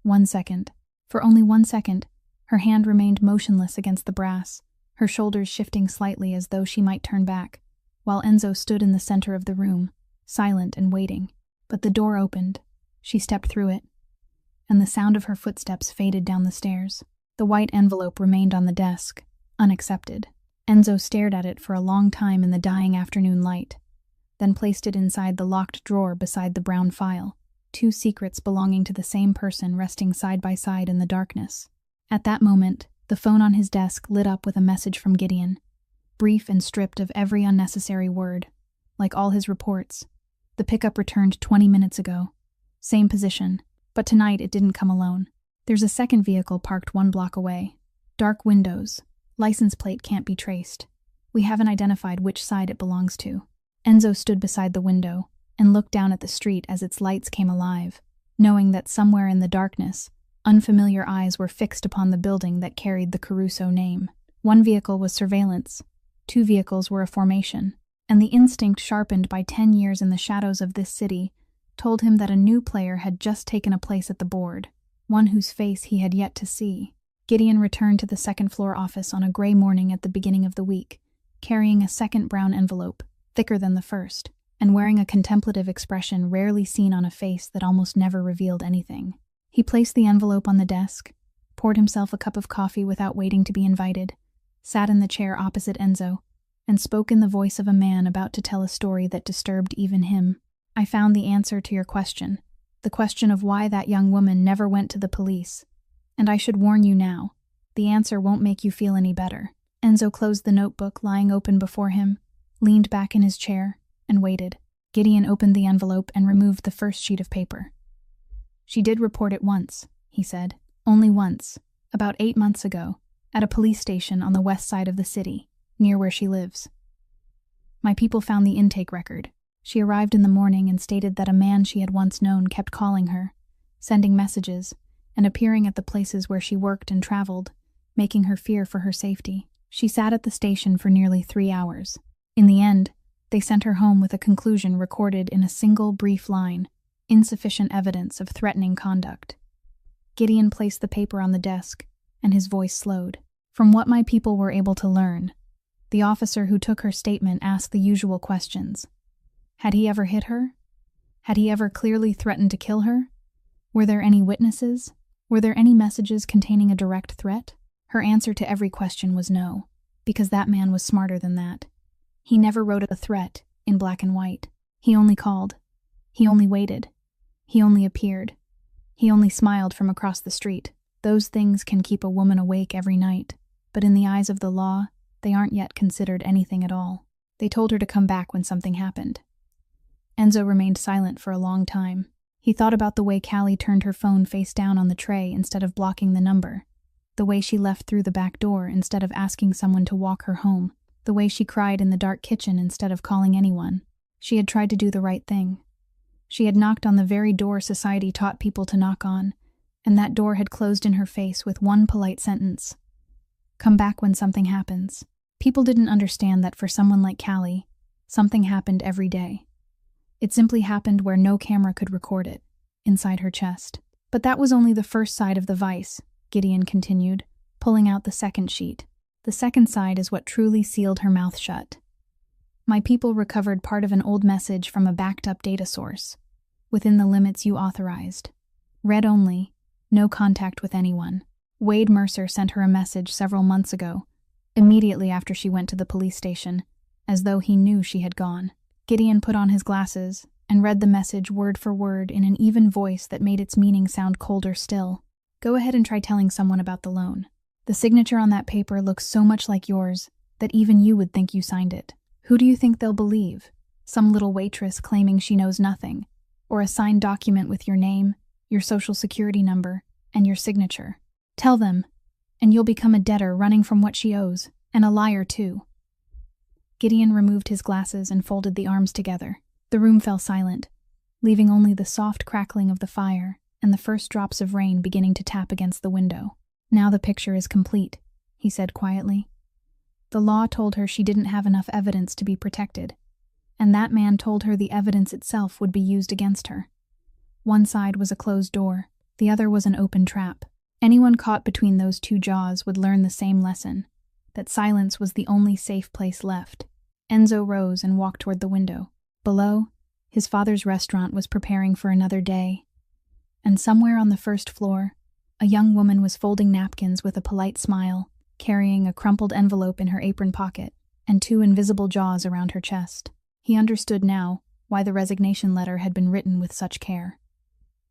1 second. For only 1 second, her hand remained motionless against the brass, her shoulders shifting slightly as though she might turn back, while Enzo stood in the center of the room, silent and waiting. But the door opened. She stepped through it, and the sound of her footsteps faded down the stairs. The white envelope remained on the desk, unaccepted. Enzo stared at it for a long time in the dying afternoon light, then placed it inside the locked drawer beside the brown file, 2 secrets belonging to the same person resting side by side in the darkness. At that moment, the phone on his desk lit up with a message from Gideon, brief and stripped of every unnecessary word. Like all his reports, the pickup returned 20 minutes ago. Same position, but tonight it didn't come alone. There's a second vehicle parked 1 block away. Dark windows. License plate can't be traced. We haven't identified which side it belongs to. Enzo stood beside the window and looked down at the street as its lights came alive, knowing that somewhere in the darkness, unfamiliar eyes were fixed upon the building that carried the Caruso name. 1 vehicle was surveillance, 2 vehicles were a formation, and the instinct sharpened by 10 years in the shadows of this city told him that a new player had just taken a place at the board, one whose face he had yet to see. Gideon returned to the second-floor office on a gray morning at the beginning of the week, carrying a second brown envelope, thicker than the first, and wearing a contemplative expression rarely seen on a face that almost never revealed anything. He placed the envelope on the desk, poured himself a cup of coffee without waiting to be invited, sat in the chair opposite Enzo, and spoke in the voice of a man about to tell a story that disturbed even him. "I found the answer to your question, the question of why that young woman never went to the police. And I should warn you now, the answer won't make you feel any better." Enzo closed the notebook lying open before him, leaned back in his chair, and waited. Gideon opened the envelope and removed the first sheet of paper. "She did report it once," he said. "Only once, about 8 months ago, at a police station on the west side of the city, near where she lives." My people found the intake record. She arrived in the morning and stated that a man she had once known kept calling her, sending messages, and appearing at the places where she worked and traveled, making her fear for her safety. She sat at the station for nearly 3 hours. In the end, they sent her home with a conclusion recorded in a single brief line: insufficient evidence of threatening conduct. Gideon placed the paper on the desk, and his voice slowed. From what my people were able to learn, the officer who took her statement asked the usual questions. Had he ever hit her? Had he ever clearly threatened to kill her? Were there any witnesses? Were there any messages containing a direct threat? Her answer to every question was no, because that man was smarter than that. He never wrote a threat in black and white. He only called. He only waited. He only appeared. He only smiled from across the street. Those things can keep a woman awake every night, but in the eyes of the law, they aren't yet considered anything at all. They told her to come back when something happened. Enzo remained silent for a long time. He thought about the way Callie turned her phone face down on the tray instead of blocking the number, the way she left through the back door instead of asking someone to walk her home, the way she cried in the dark kitchen instead of calling anyone. She had tried to do the right thing. She had knocked on the very door society taught people to knock on, and that door had closed in her face with one polite sentence: "Come back when something happens." People didn't understand that for someone like Callie, something happened every day. It simply happened where no camera could record it, inside her chest. But that was only the first side of the vice, Gideon continued, pulling out the second sheet. The second side is what truly sealed her mouth shut. My people recovered part of an old message from a backed-up data source, within the limits you authorized. Read only, no contact with anyone. Wade Mercer sent her a message several months ago, immediately after she went to the police station, as though he knew she had gone. Gideon put on his glasses and read the message word for word in an even voice that made its meaning sound colder still. Go ahead and try telling someone about the loan. The signature on that paper looks so much like yours that even you would think you signed it. Who do you think they'll believe? Some little waitress claiming she knows nothing, or a signed document with your name, your social security number, and your signature? Tell them, and you'll become a debtor running from what she owes, and a liar too. Gideon removed his glasses and folded the arms together. The room fell silent, leaving only the soft crackling of the fire and the first drops of rain beginning to tap against the window. Now the picture is complete, he said quietly. The law told her she didn't have enough evidence to be protected, and that man told her the evidence itself would be used against her. One side was a closed door, the other was an open trap. Anyone caught between those two jaws would learn the same lesson, that silence was the only safe place left. Enzo rose and walked toward the window. Below, his father's restaurant was preparing for another day, and somewhere on the first floor, a young woman was folding napkins with a polite smile, carrying a crumpled envelope in her apron pocket and 2 invisible jaws around her chest. He understood now why the resignation letter had been written with such care.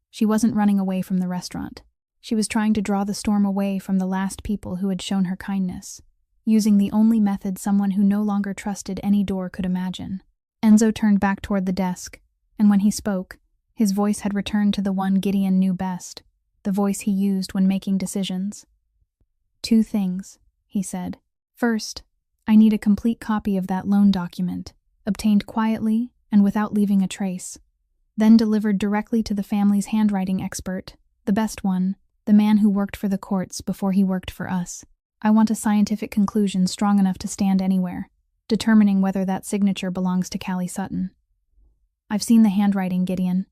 She wasn't running away from the restaurant. She was trying to draw the storm away from the last people who had shown her kindness, using the only method someone who no longer trusted any door could imagine. Enzo turned back toward the desk, and when he spoke, his voice had returned to the one Gideon knew best, the voice he used when making decisions. 2 things, he said. First, I need a complete copy of that loan document, obtained quietly and without leaving a trace, then delivered directly to the family's handwriting expert, the best one, the man who worked for the courts before he worked for us. I want a scientific conclusion strong enough to stand anywhere, determining whether that signature belongs to Callie Sutton. I've seen the handwriting, Gideon.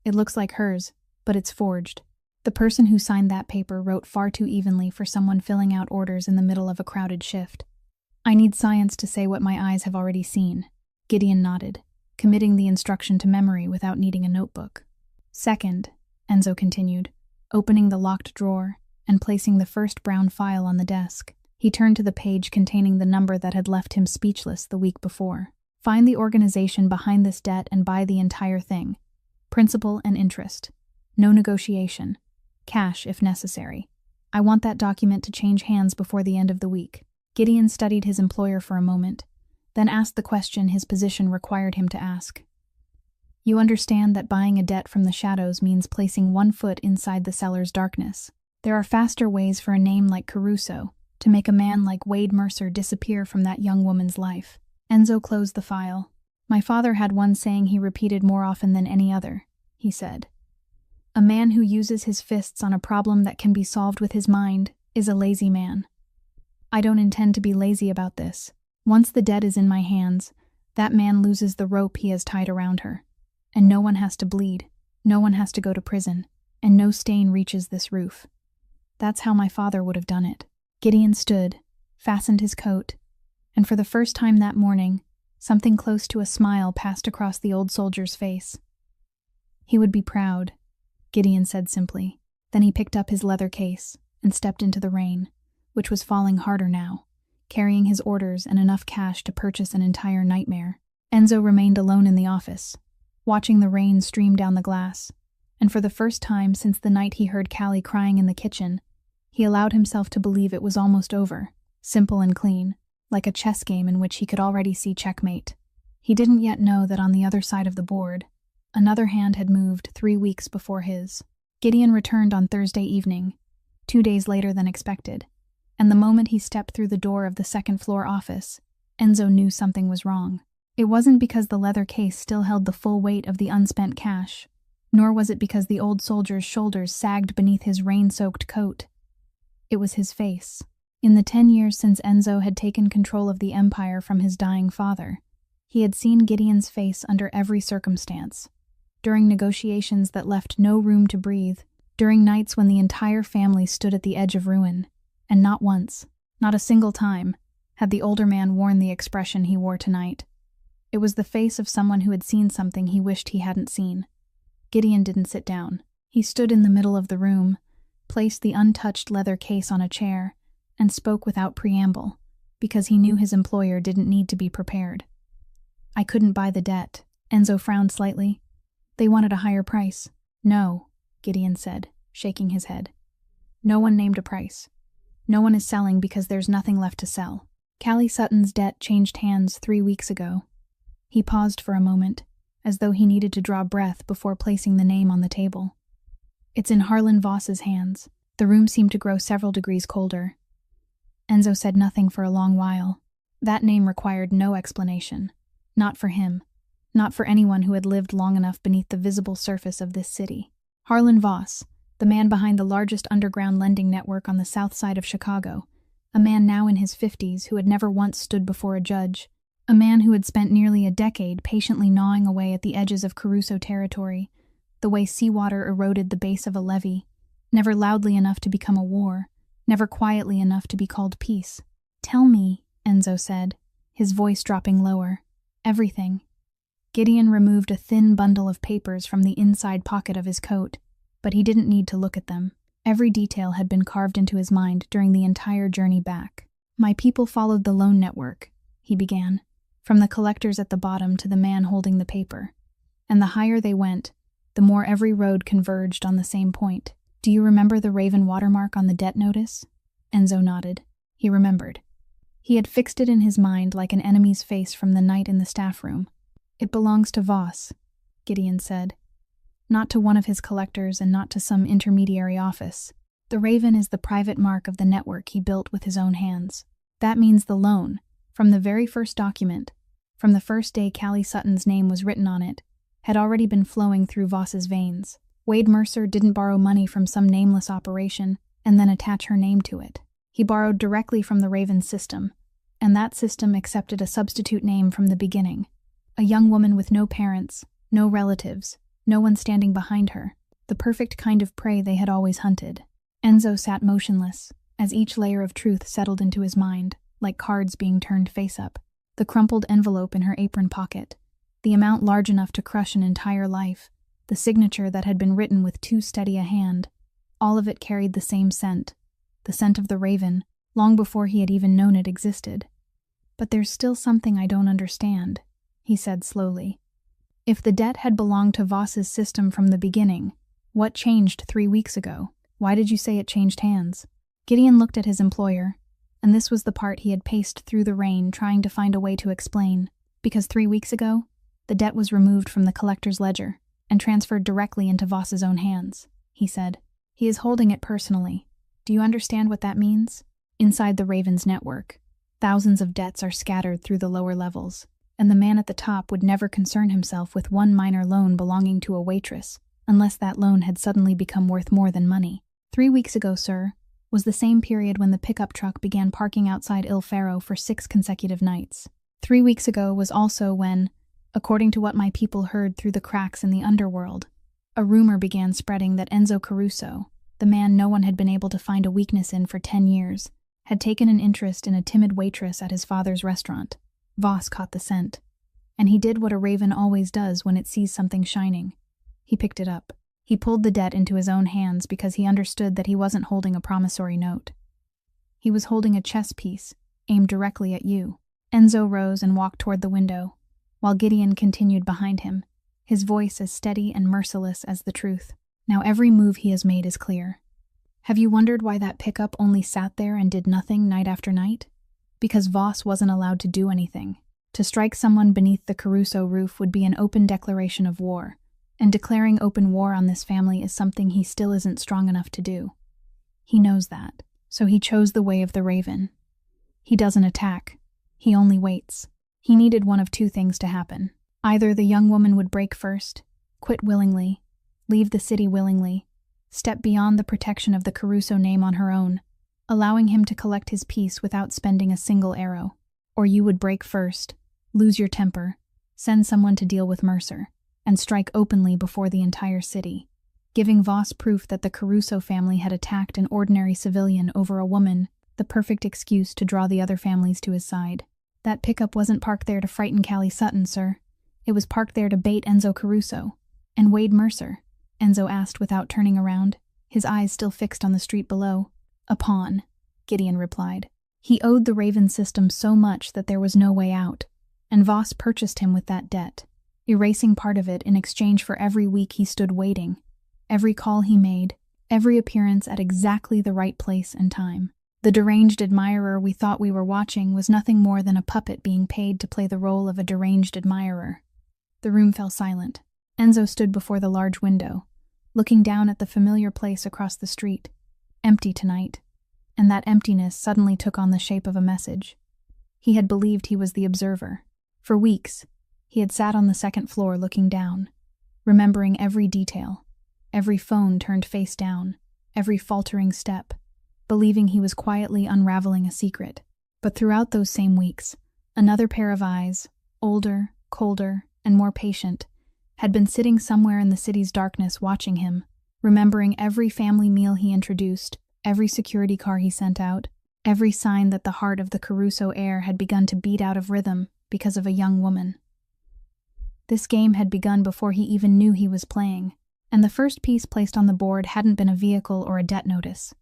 It looks like hers, but it's forged. The person who signed that paper wrote far too evenly for someone filling out orders in the middle of a crowded shift. I need science to say what my eyes have already seen. Gideon nodded, committing the instruction to memory without needing a notebook. Second, Enzo continued, opening the locked drawer and placing the first brown file on the desk. He turned to the page containing the number that had left him speechless the week before. Find the organization behind this debt and buy the entire thing. Principal and interest. No negotiation. Cash if necessary. I want that document to change hands before the end of the week. Gideon studied his employer for a moment, then asked the question his position required him to ask. You understand that buying a debt from the shadows means placing one foot inside the seller's darkness. There are faster ways for a name like Caruso to make a man like Wade Mercer disappear from that young woman's life. Enzo closed the file. My father had one saying he repeated more often than any other, he said. A man who uses his fists on a problem that can be solved with his mind is a lazy man. I don't intend to be lazy about this. Once the debt is in my hands, that man loses the rope he has tied around her. And no one has to bleed, no one has to go to prison, and no stain reaches this roof. That's how my father would have done it. Gideon stood, fastened his coat, and for the first time that morning, something close to a smile passed across the old soldier's face. He would be proud, Gideon said simply. Then he picked up his leather case and stepped into the rain, which was falling harder now, carrying his orders and enough cash to purchase an entire nightmare. Enzo remained alone in the office, watching the rain stream down the glass, and for the first time since the night he heard Callie crying in the kitchen, he allowed himself to believe it was almost over, simple and clean, like a chess game in which he could already see checkmate. He didn't yet know that on the other side of the board, another hand had moved 3 weeks before his. Gideon returned on Thursday evening, 2 days later than expected, and the moment he stepped through the door of the second-floor office, Enzo knew something was wrong. It wasn't because the leather case still held the full weight of the unspent cash, nor was it because the old soldier's shoulders sagged beneath his rain-soaked coat. It was his face. In the 10 years since Enzo had taken control of the empire from his dying father, he had seen Gideon's face under every circumstance. During negotiations that left no room to breathe, during nights when the entire family stood at the edge of ruin, and not once, not a single time, had the older man worn the expression he wore tonight. It was the face of someone who had seen something he wished he hadn't seen. Gideon didn't sit down. He stood in the middle of the room, placed the untouched leather case on a chair, and spoke without preamble, because he knew his employer didn't need to be prepared. I couldn't buy the debt. Enzo frowned slightly. They wanted a higher price. No, Gideon said, shaking his head. No one named a price. No one is selling because there's nothing left to sell. Callie Sutton's debt changed hands 3 weeks ago. He paused for a moment, as though he needed to draw breath before placing the name on the table. It's in Harlan Voss's hands. The room seemed to grow several degrees colder. Enzo said nothing for a long while. That name required no explanation. Not for him. Not for anyone who had lived long enough beneath the visible surface of this city. Harlan Voss, the man behind the largest underground lending network on the south side of Chicago, a man now in his 50s who had never once stood before a judge, a man who had spent nearly a decade patiently gnawing away at the edges of Caruso territory, the way seawater eroded the base of a levee, never loudly enough to become a war, never quietly enough to be called peace. Tell me, Enzo said, his voice dropping lower. Everything. Gideon removed a thin bundle of papers from the inside pocket of his coat, but he didn't need to look at them. Every detail had been carved into his mind during the entire journey back. My people followed the loan network, he began, from the collectors at the bottom to the man holding the paper. And the higher they went, the more every road converged on the same point. Do you remember the raven watermark on the debt notice? Enzo nodded. He remembered. He had fixed it in his mind like an enemy's face from the night in the staff room. It belongs to Voss, Gideon said. Not to one of his collectors and not to some intermediary office. The raven is the private mark of the network he built with his own hands. That means the loan, from the very first document, from the first day Callie Sutton's name was written on it, had already been flowing through Voss's veins. Wade Mercer didn't borrow money from some nameless operation and then attach her name to it. He borrowed directly from the Raven's system, and that system accepted a substitute name from the beginning. A young woman with no parents, no relatives, no one standing behind her, the perfect kind of prey they had always hunted. Enzo sat motionless, as each layer of truth settled into his mind, like cards being turned face up. The crumpled envelope in her apron pocket, the amount large enough to crush an entire life, the signature that had been written with too steady a hand, all of it carried the same scent, the scent of the raven, long before he had even known it existed. But there's still something I don't understand, he said slowly. If the debt had belonged to Voss's system from the beginning, what changed 3 weeks ago? Why did you say it changed hands? Gideon looked at his employer, and this was the part he had paced through the rain trying to find a way to explain. Because 3 weeks ago, the debt was removed from the collector's ledger and transferred directly into Voss's own hands, he said. He is holding it personally. Do you understand what that means? Inside the Raven's network, Thousands of debts are scattered through the lower levels, and the man at the top would never concern himself with one minor loan belonging to a waitress, unless that loan had suddenly become worth more than money. 3 weeks ago, sir, was the same period when the pickup truck began parking outside Il Faro for 6 consecutive nights. 3 weeks ago was also when, according to what my people heard through the cracks in the underworld, a rumor began spreading that Enzo Caruso, the man no one had been able to find a weakness in for 10 years, had taken an interest in a timid waitress at his father's restaurant. Voss caught the scent, and he did what a raven always does when it sees something shining. He picked it up. He pulled the debt into his own hands because he understood that he wasn't holding a promissory note. He was holding a chess piece, aimed directly at you. Enzo rose and walked toward the window, while Gideon continued behind him, his voice as steady and merciless as the truth. Now every move he has made is clear. Have you wondered why that pickup only sat there and did nothing night after night? Because Voss wasn't allowed to do anything. To strike someone beneath the Caruso roof would be an open declaration of war, and declaring open war on this family is something he still isn't strong enough to do. He knows that, so he chose the way of the raven. He doesn't attack, he only waits. He needed one of two things to happen. Either the young woman would break first, quit willingly, leave the city willingly, step beyond the protection of the Caruso name on her own, allowing him to collect his peace without spending a single arrow. Or you would break first, lose your temper, send someone to deal with Mercer, and strike openly before the entire city, giving Voss proof that the Caruso family had attacked an ordinary civilian over a woman, the perfect excuse to draw the other families to his side. That pickup wasn't parked there to frighten Callie Sutton, sir. It was parked there to bait Enzo Caruso. And Wade Mercer? Enzo asked without turning around, his eyes still fixed on the street below. A pawn, Gideon replied. He owed the Raven system so much that there was no way out, and Voss purchased him with that debt, erasing part of it in exchange for every week he stood waiting, every call he made, every appearance at exactly the right place and time. The deranged admirer we thought we were watching was nothing more than a puppet being paid to play the role of a deranged admirer. The room fell silent. Enzo stood before the large window, looking down at the familiar place across the street, empty tonight, and that emptiness suddenly took on the shape of a message. He had believed he was the observer. For weeks, he had sat on the second floor looking down, remembering every detail, every phone turned face down, every faltering step, believing he was quietly unraveling a secret. But throughout those same weeks, another pair of eyes, older, colder, and more patient, had been sitting somewhere in the city's darkness watching him, remembering every family meal he introduced, every security car he sent out, every sign that the heart of the Caruso heir had begun to beat out of rhythm because of a young woman. This game had begun before he even knew he was playing, and the first piece placed on the board hadn't been a vehicle or a debt notice,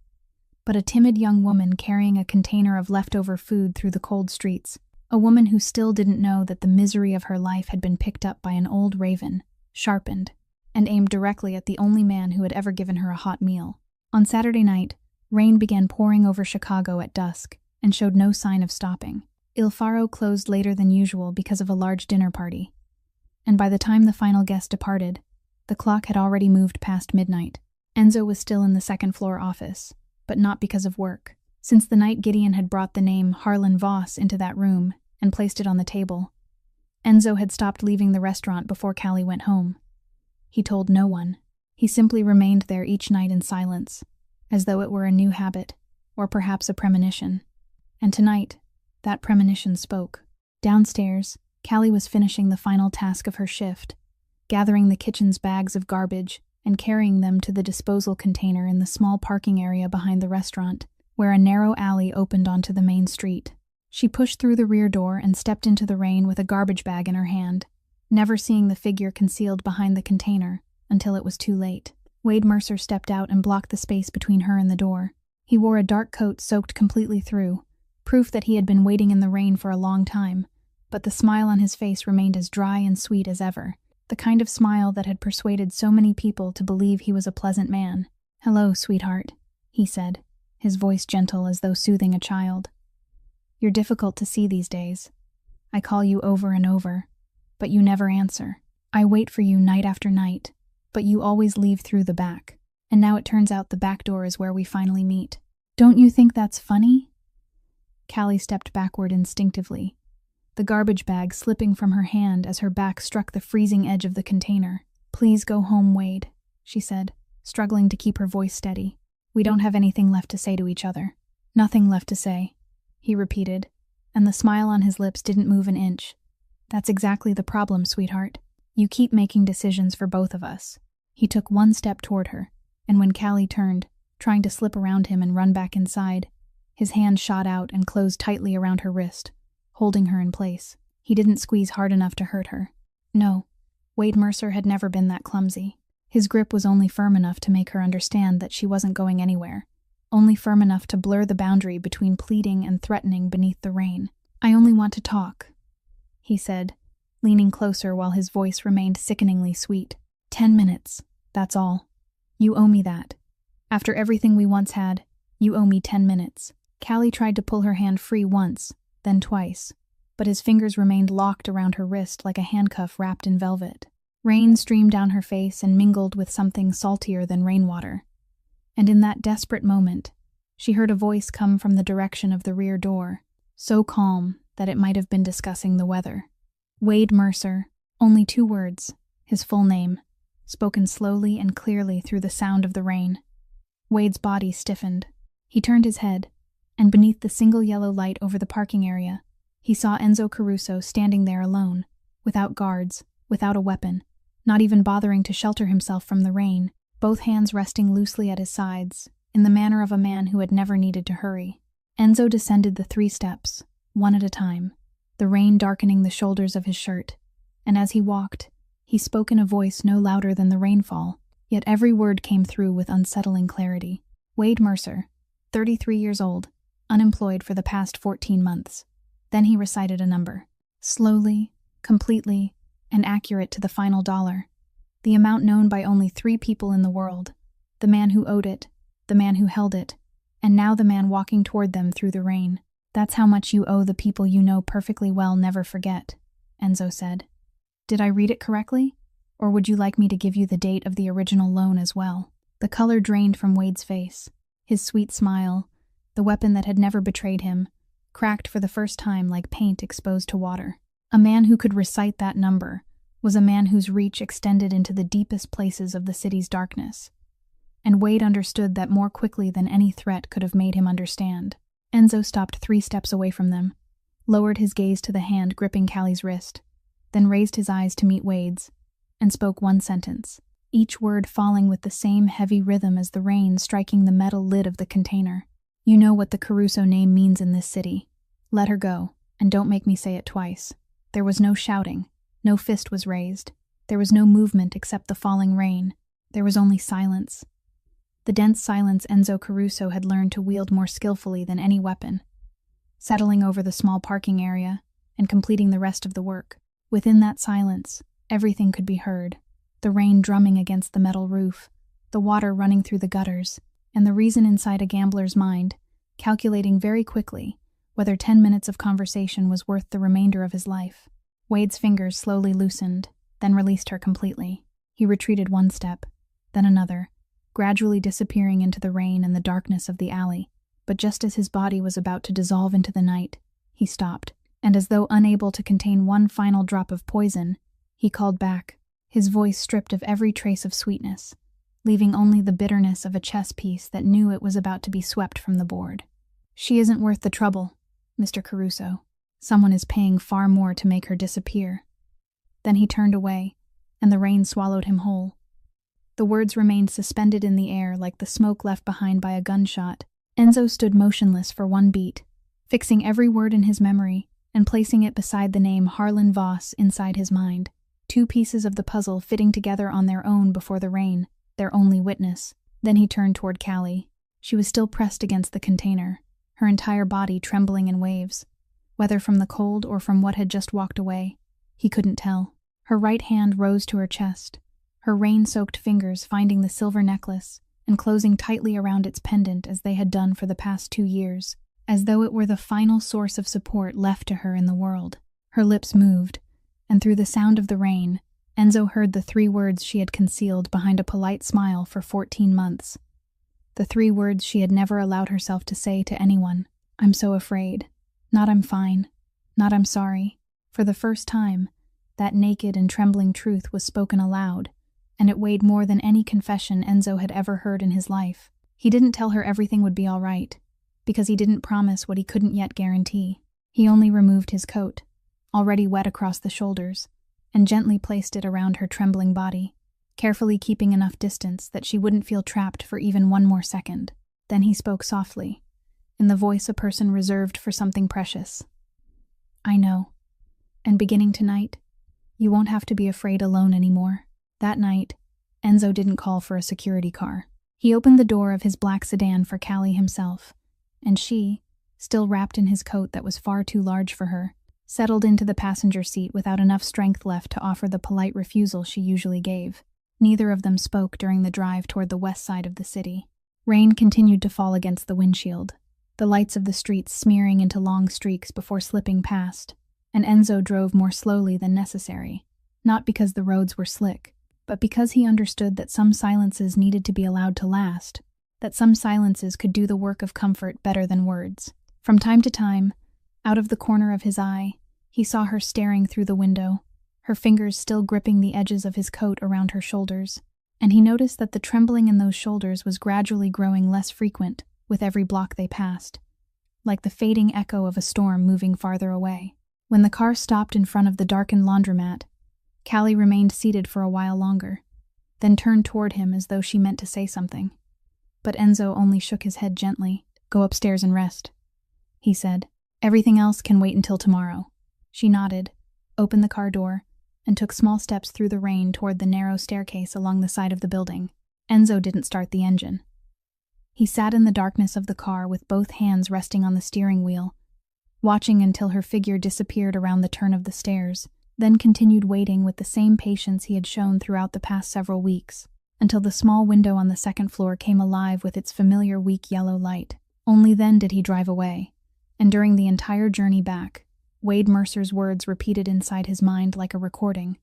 but a timid young woman carrying a container of leftover food through the cold streets, a woman who still didn't know that the misery of her life had been picked up by an old raven, sharpened, and aimed directly at the only man who had ever given her a hot meal. On Saturday night, rain began pouring over Chicago at dusk and showed no sign of stopping. Il Faro closed later than usual because of a large dinner party, and by the time the final guest departed, the clock had already moved past midnight. Enzo was still in the second-floor office, but not because of work. Since the night Gideon had brought the name Harlan Voss into that room and placed it on the table, Enzo had stopped leaving the restaurant before Callie went home. He told no one. He simply remained there each night in silence, as though it were a new habit, or perhaps a premonition. And tonight, that premonition spoke. Downstairs, Callie was finishing the final task of her shift, gathering the kitchen's bags of garbage and carrying them to the disposal container in the small parking area behind the restaurant, where a narrow alley opened onto the main street. She pushed through the rear door and stepped into the rain with a garbage bag in her hand, never seeing the figure concealed behind the container until it was too late. Wade Mercer stepped out and blocked the space between her and the door. He wore a dark coat soaked completely through, proof that he had been waiting in the rain for a long time, but the smile on his face remained as dry and sweet as ever, the kind of smile that had persuaded so many people to believe he was a pleasant man. "Hello, sweetheart," he said, his voice gentle as though soothing a child. "You're difficult to see these days. I call you over and over, but you never answer. I wait for you night after night, but you always leave through the back. And now it turns out the back door is where we finally meet. Don't you think that's funny?" Callie stepped backward instinctively, the garbage bag slipping from her hand as her back struck the freezing edge of the container. "Please go home, Wade," she said, struggling to keep her voice steady. "We don't have anything left to say to each other." "Nothing left to say," he repeated, and the smile on his lips didn't move an inch. "That's exactly the problem, sweetheart. You keep making decisions for both of us." He took one step toward her, and when Callie turned, trying to slip around him and run back inside, his hand shot out and closed tightly around her wrist, holding her in place. He didn't squeeze hard enough to hurt her. No, Wade Mercer had never been that clumsy. His grip was only firm enough to make her understand that she wasn't going anywhere, only firm enough to blur the boundary between pleading and threatening beneath the rain. "I only want to talk," he said, leaning closer while his voice remained sickeningly sweet. 10 minutes, that's all. You owe me that. After everything we once had, you owe me 10 minutes. Callie tried to pull her hand free once, then twice, but his fingers remained locked around her wrist like a handcuff wrapped in velvet. Rain streamed down her face and mingled with something saltier than rainwater. And in that desperate moment, she heard a voice come from the direction of the rear door, so calm that it might have been discussing the weather. Wade Mercer, only 2 words, his full name, spoken slowly and clearly through the sound of the rain. Wade's body stiffened. He turned his head, and beneath the single yellow light over the parking area, he saw Enzo Caruso standing there alone, without guards, without a weapon, not even bothering to shelter himself from the rain, both hands resting loosely at his sides, in the manner of a man who had never needed to hurry. Enzo descended the 3 steps, one at a time, the rain darkening the shoulders of his shirt, and as he walked, he spoke in a voice no louder than the rainfall, yet every word came through with unsettling clarity. Wade Mercer, 33 years old, unemployed for the past 14 months. Then he recited a number, slowly, completely, and accurate to the final dollar. The amount known by only 3 people in the world, the man who owed it, the man who held it, and now the man walking toward them through the rain. "That's how much you owe the people you know perfectly well never forget," Enzo said. "Did I read it correctly? Or would you like me to give you the date of the original loan as well?" The color drained from Wade's face. His sweet smile, the weapon that had never betrayed him, cracked for the first time like paint exposed to water. A man who could recite that number was a man whose reach extended into the deepest places of the city's darkness. And Wade understood that more quickly than any threat could have made him understand. Enzo stopped 3 steps away from them, lowered his gaze to the hand gripping Callie's wrist, then raised his eyes to meet Wade's, and spoke one sentence, each word falling with the same heavy rhythm as the rain striking the metal lid of the container. "You know what the Caruso name means in this city. Let her go, and don't make me say it twice." There was no shouting, no fist was raised. There was no movement except the falling rain. There was only silence. The dense silence Enzo Caruso had learned to wield more skillfully than any weapon, settling over the small parking area and completing the rest of the work. Within that silence, everything could be heard, the rain drumming against the metal roof, the water running through the gutters, and the reason inside a gambler's mind, calculating very quickly whether 10 minutes of conversation was worth the remainder of his life. Wade's fingers slowly loosened, then released her completely. He retreated 1 step, then another, gradually disappearing into the rain and the darkness of the alley. But just as his body was about to dissolve into the night, he stopped, and as though unable to contain one final drop of poison, he called back, his voice stripped of every trace of sweetness, leaving only the bitterness of a chess piece that knew it was about to be swept from the board. "She isn't worth the trouble, Mr. Caruso. Someone is paying far more to make her disappear." Then he turned away, and the rain swallowed him whole. The words remained suspended in the air like the smoke left behind by a gunshot. Enzo stood motionless for 1 beat, fixing every word in his memory and placing it beside the name Harlan Voss inside his mind. 2 pieces of the puzzle fitting together on their own before the rain, their only witness. Then he turned toward Callie. She was still pressed against the container, her entire body trembling in waves. Whether from the cold or from what had just walked away, he couldn't tell. Her right hand rose to her chest, her rain-soaked fingers finding the silver necklace and closing tightly around its pendant as they had done for the past 2 years, as though it were the final source of support left to her in the world. Her lips moved, and through the sound of the rain, Enzo heard the 3 words she had concealed behind a polite smile for 14 months. The 3 words she had never allowed herself to say to anyone. "I'm so afraid. Not "I'm fine," not "I'm sorry." For the first time, that naked and trembling truth was spoken aloud, and it weighed more than any confession Enzo had ever heard in his life. He didn't tell her everything would be all right, because he didn't promise what he couldn't yet guarantee. He only removed his coat, already wet across the shoulders, and gently placed it around her trembling body, carefully keeping enough distance that she wouldn't feel trapped for even one more second. Then he spoke softly, in the voice a person reserved for something precious. "I know. And beginning tonight, you won't have to be afraid alone anymore." That night, Enzo didn't call for a security car. He opened the door of his black sedan for Callie himself, and she, still wrapped in his coat that was far too large for her, settled into the passenger seat without enough strength left to offer the polite refusal she usually gave. Neither of them spoke during the drive toward the west side of the city. Rain continued to fall against the windshield, the lights of the streets smearing into long streaks before slipping past, and Enzo drove more slowly than necessary, not because the roads were slick, but because he understood that some silences needed to be allowed to last, that some silences could do the work of comfort better than words. From time to time, out of the corner of his eye, he saw her staring through the window, her fingers still gripping the edges of his coat around her shoulders, and he noticed that the trembling in those shoulders was gradually growing less frequent with every block they passed, like the fading echo of a storm moving farther away. When the car stopped in front of the darkened laundromat, Callie remained seated for a while longer, then turned toward him as though she meant to say something. But Enzo only shook his head gently. "Go upstairs and rest," he said. "Everything else can wait until tomorrow." She nodded, opened the car door, and took small steps through the rain toward the narrow staircase along the side of the building. Enzo didn't start the engine. He sat in the darkness of the car with both hands resting on the steering wheel, watching until her figure disappeared around the turn of the stairs, then continued waiting with the same patience he had shown throughout the past several weeks, until the small window on the second floor came alive with its familiar weak yellow light. Only then did he drive away, and during the entire journey back, Wade Mercer's words repeated inside his mind like a recording.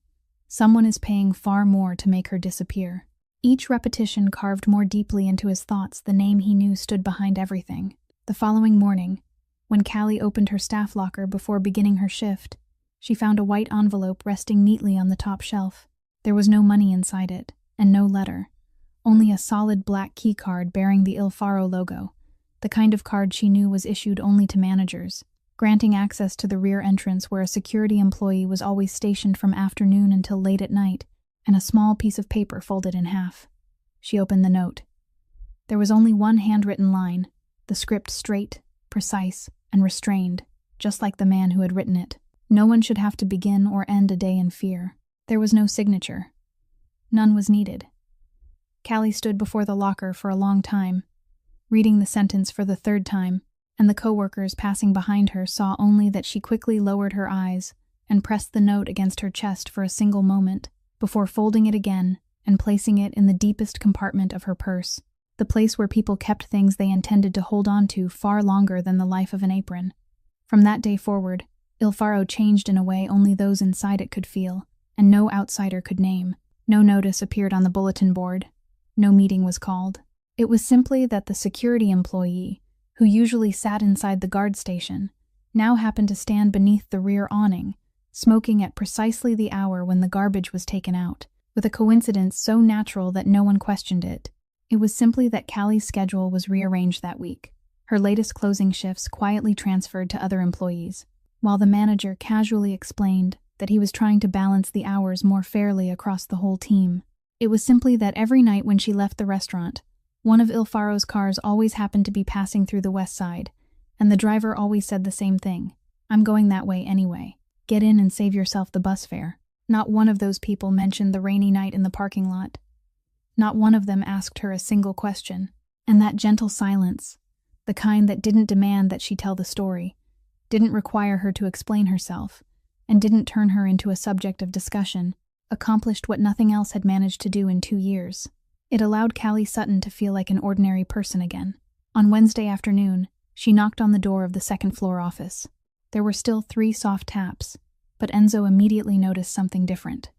"Someone is paying far more to make her disappear." Each repetition carved more deeply into his thoughts the name he knew stood behind everything. The following morning, when Callie opened her staff locker before beginning her shift, she found a white envelope resting neatly on the top shelf. There was no money inside it, and no letter, only a solid black key card bearing the Il Faro logo, the kind of card she knew was issued only to managers, granting access to the rear entrance where a security employee was always stationed from afternoon until late at night, and a small piece of paper folded in half. She opened the note. There was only one handwritten line, the script straight, precise, and restrained, just like the man who had written it. No one should have to begin or end a day in fear. There was no signature. None was needed. Callie stood before the locker for a long time, reading the sentence for the third time, and the coworkers passing behind her saw only that she quickly lowered her eyes and pressed the note against her chest for a single moment, before folding it again and placing it in the deepest compartment of her purse, the place where people kept things they intended to hold on to far longer than the life of an apron. From that day forward, Il Faro changed in a way only those inside it could feel, and no outsider could name. No notice appeared on the bulletin board. No meeting was called. It was simply that the security employee, who usually sat inside the guard station, now happened to stand beneath the rear awning, smoking at precisely the hour when the garbage was taken out, with a coincidence so natural that no one questioned it. It was simply that Callie's schedule was rearranged that week, her latest closing shifts quietly transferred to other employees, while the manager casually explained that he was trying to balance the hours more fairly across the whole team. It was simply that every night when she left the restaurant, one of Il Faro's cars always happened to be passing through the west side, and the driver always said the same thing: "I'm going that way anyway. Get in and save yourself the bus fare." Not one of those people mentioned the rainy night in the parking lot. Not one of them asked her a single question. And that gentle silence, the kind that didn't demand that she tell the story, didn't require her to explain herself, and didn't turn her into a subject of discussion, accomplished what nothing else had managed to do in 2 years. It allowed Callie Sutton to feel like an ordinary person again. On Wednesday afternoon, she knocked on the door of the second-floor office. There were still 3 soft taps, but Enzo immediately noticed something different.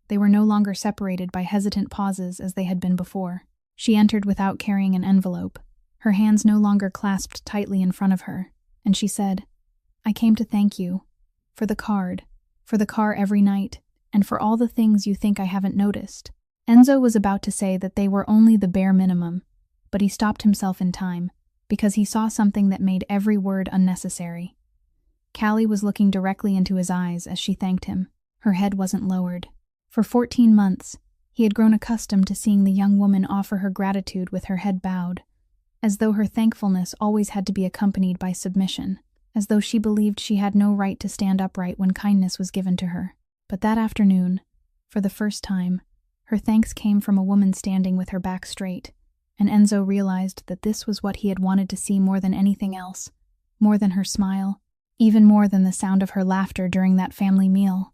They were no longer separated by hesitant pauses as they had been before. She entered without carrying an envelope, her hands no longer clasped tightly in front of her, and she said, I came to thank you. For the card. For the car every night. And for all the things you think I haven't noticed." Enzo was about to say that they were only the bare minimum, but he stopped himself in time, because he saw something that made every word unnecessary. Callie was looking directly into his eyes as she thanked him. Her head wasn't lowered. For 14 months, he had grown accustomed to seeing the young woman offer her gratitude with her head bowed, as though her thankfulness always had to be accompanied by submission, as though she believed she had no right to stand upright when kindness was given to her. But that afternoon, for the first time, her thanks came from a woman standing with her back straight, and Enzo realized that this was what he had wanted to see more than anything else, more than her smile, even more than the sound of her laughter during that family meal.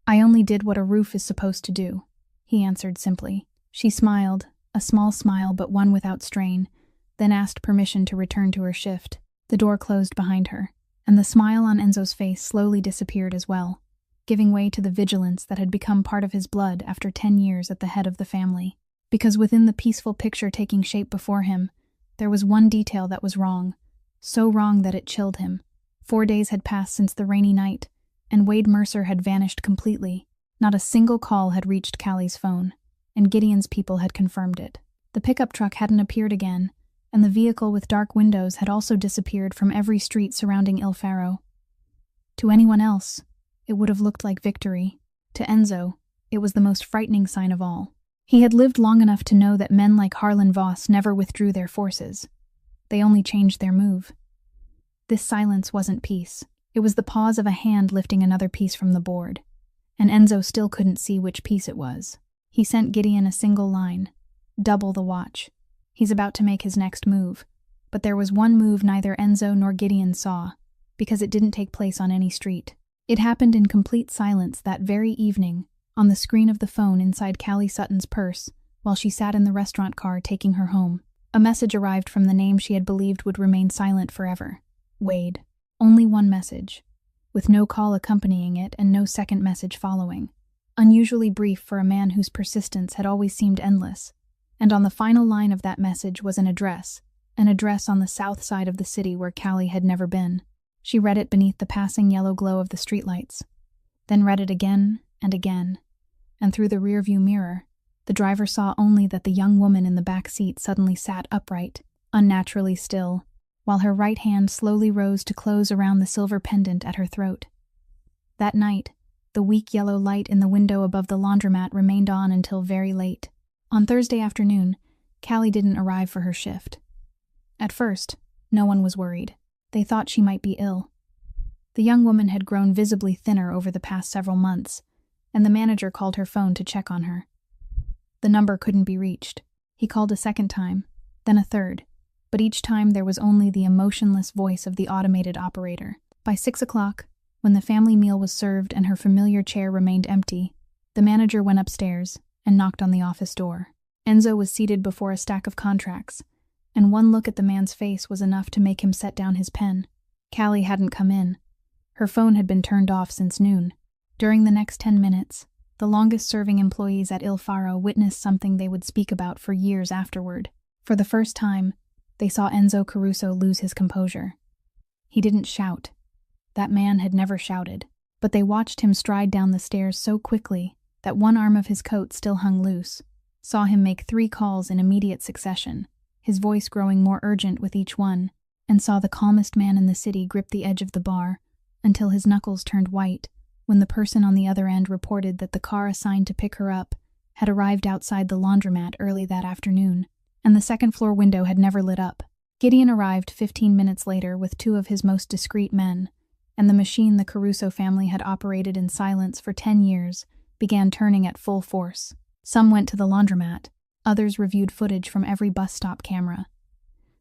"I only did what a roof is supposed to do," he answered simply. She smiled, a small smile but one without strain, then asked permission to return to her shift. The door closed behind her, and the smile on Enzo's face slowly disappeared as well, giving way to the vigilance that had become part of his blood after 10 years at the head of the family. Because within the peaceful picture taking shape before him, there was one detail that was wrong, so wrong that it chilled him. 4 days had passed since the rainy night, and Wade Mercer had vanished completely. Not a single call had reached Callie's phone, and Gideon's people had confirmed it. The pickup truck hadn't appeared again, and the vehicle with dark windows had also disappeared from every street surrounding Il Faro. To anyone else, it would have looked like victory. To Enzo, it was the most frightening sign of all. He had lived long enough to know that men like Harlan Voss never withdrew their forces. They only changed their move. This silence wasn't peace. It was the pause of a hand lifting another piece from the board, and Enzo still couldn't see which piece it was. He sent Gideon a single line: "Double the watch. He's about to make his next move." But there was one move neither Enzo nor Gideon saw, because it didn't take place on any street. It happened in complete silence that very evening, on the screen of the phone inside Callie Sutton's purse, while she sat in the restaurant car taking her home. A message arrived from the name she had believed would remain silent forever: Wade. Only one message, with no call accompanying it and no second message following. Unusually brief for a man whose persistence had always seemed endless. And on the final line of that message was an address on the south side of the city where Callie had never been. She read it beneath the passing yellow glow of the streetlights, then read it again and again, and through the rearview mirror, the driver saw only that the young woman in the back seat suddenly sat upright, unnaturally still, while her right hand slowly rose to close around the silver pendant at her throat. That night, the weak yellow light in the window above the laundromat remained on until very late. On Thursday afternoon, Callie didn't arrive for her shift. At first, no one was worried. They thought she might be ill. The young woman had grown visibly thinner over the past several months, and the manager called her phone to check on her. The number couldn't be reached. He called a second time, then a third, but each time there was only the emotionless voice of the automated operator. By 6 o'clock, when the family meal was served and her familiar chair remained empty, the manager went upstairs and knocked on the office door. Enzo was seated before a stack of contracts, and one look at the man's face was enough to make him set down his pen. Callie hadn't come in. Her phone had been turned off since noon. During the next 10 minutes, the longest-serving employees at Il Faro witnessed something they would speak about for years afterward. For the first time, they saw Enzo Caruso lose his composure. He didn't shout. That man had never shouted. But they watched him stride down the stairs so quickly that one arm of his coat still hung loose, saw him make 3 calls in immediate succession, his voice growing more urgent with each one, and saw the calmest man in the city grip the edge of the bar until his knuckles turned white when the person on the other end reported that the car assigned to pick her up had arrived outside the laundromat early that afternoon, and the second-floor window had never lit up. Gideon arrived 15 minutes later with 2 of his most discreet men, and the machine the Caruso family had operated in silence for 10 years began turning at full force. Some went to the laundromat, others reviewed footage from every bus stop camera.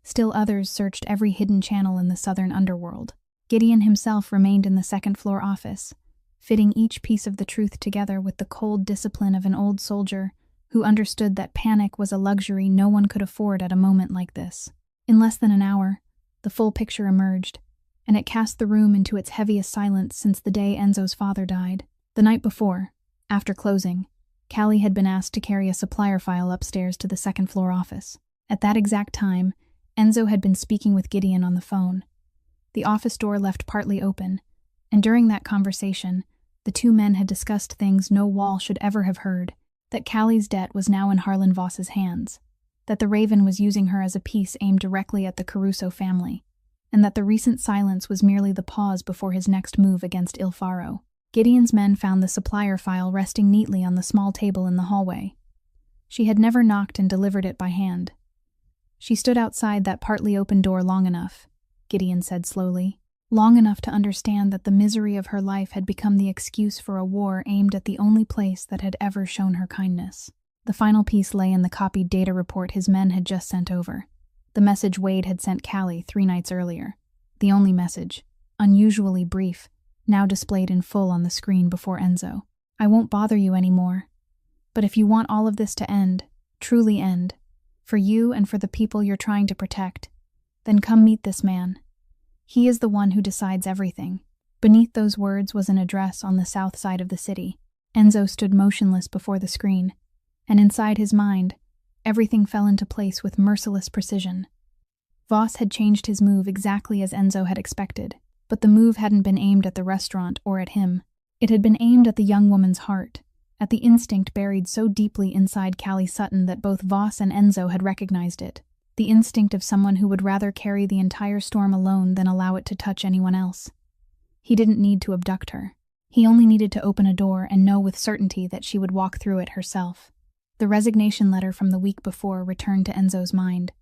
Still others searched every hidden channel in the southern underworld. Gideon himself remained in the second-floor office, fitting each piece of the truth together with the cold discipline of an old soldier who understood that panic was a luxury no one could afford at a moment like this. In less than an hour, the full picture emerged, and it cast the room into its heaviest silence since the day Enzo's father died. The night before, after closing, Callie had been asked to carry a supplier file upstairs to the second-floor office. At that exact time, Enzo had been speaking with Gideon on the phone. The office door left partly open, and during that conversation, the two men had discussed things no wall should ever have heard, that Callie's debt was now in Harlan Voss's hands, that the Raven was using her as a piece aimed directly at the Caruso family, and that the recent silence was merely the pause before his next move against Il Faro. Gideon's men found the supplier file resting neatly on the small table in the hallway. She had never knocked and delivered it by hand. She stood outside that partly open door long enough, Gideon said slowly, long enough to understand that the misery of her life had become the excuse for a war aimed at the only place that had ever shown her kindness. The final piece lay in the copied data report his men had just sent over. The message Wade had sent Callie 3 nights earlier. The only message, unusually brief, now displayed in full on the screen before Enzo. I won't bother you anymore. But if you want all of this to end, truly end, for you and for the people you're trying to protect, then come meet this man. He is the one who decides everything. Beneath those words was an address on the south side of the city. Enzo stood motionless before the screen, and inside his mind, everything fell into place with merciless precision. Voss had changed his move exactly as Enzo had expected, but the move hadn't been aimed at the restaurant or at him. It had been aimed at the young woman's heart, at the instinct buried so deeply inside Callie Sutton that both Voss and Enzo had recognized it. The instinct of someone who would rather carry the entire storm alone than allow it to touch anyone else. He didn't need to abduct her. He only needed to open a door and know with certainty that she would walk through it herself. The resignation letter from the week before returned to Enzo's mind.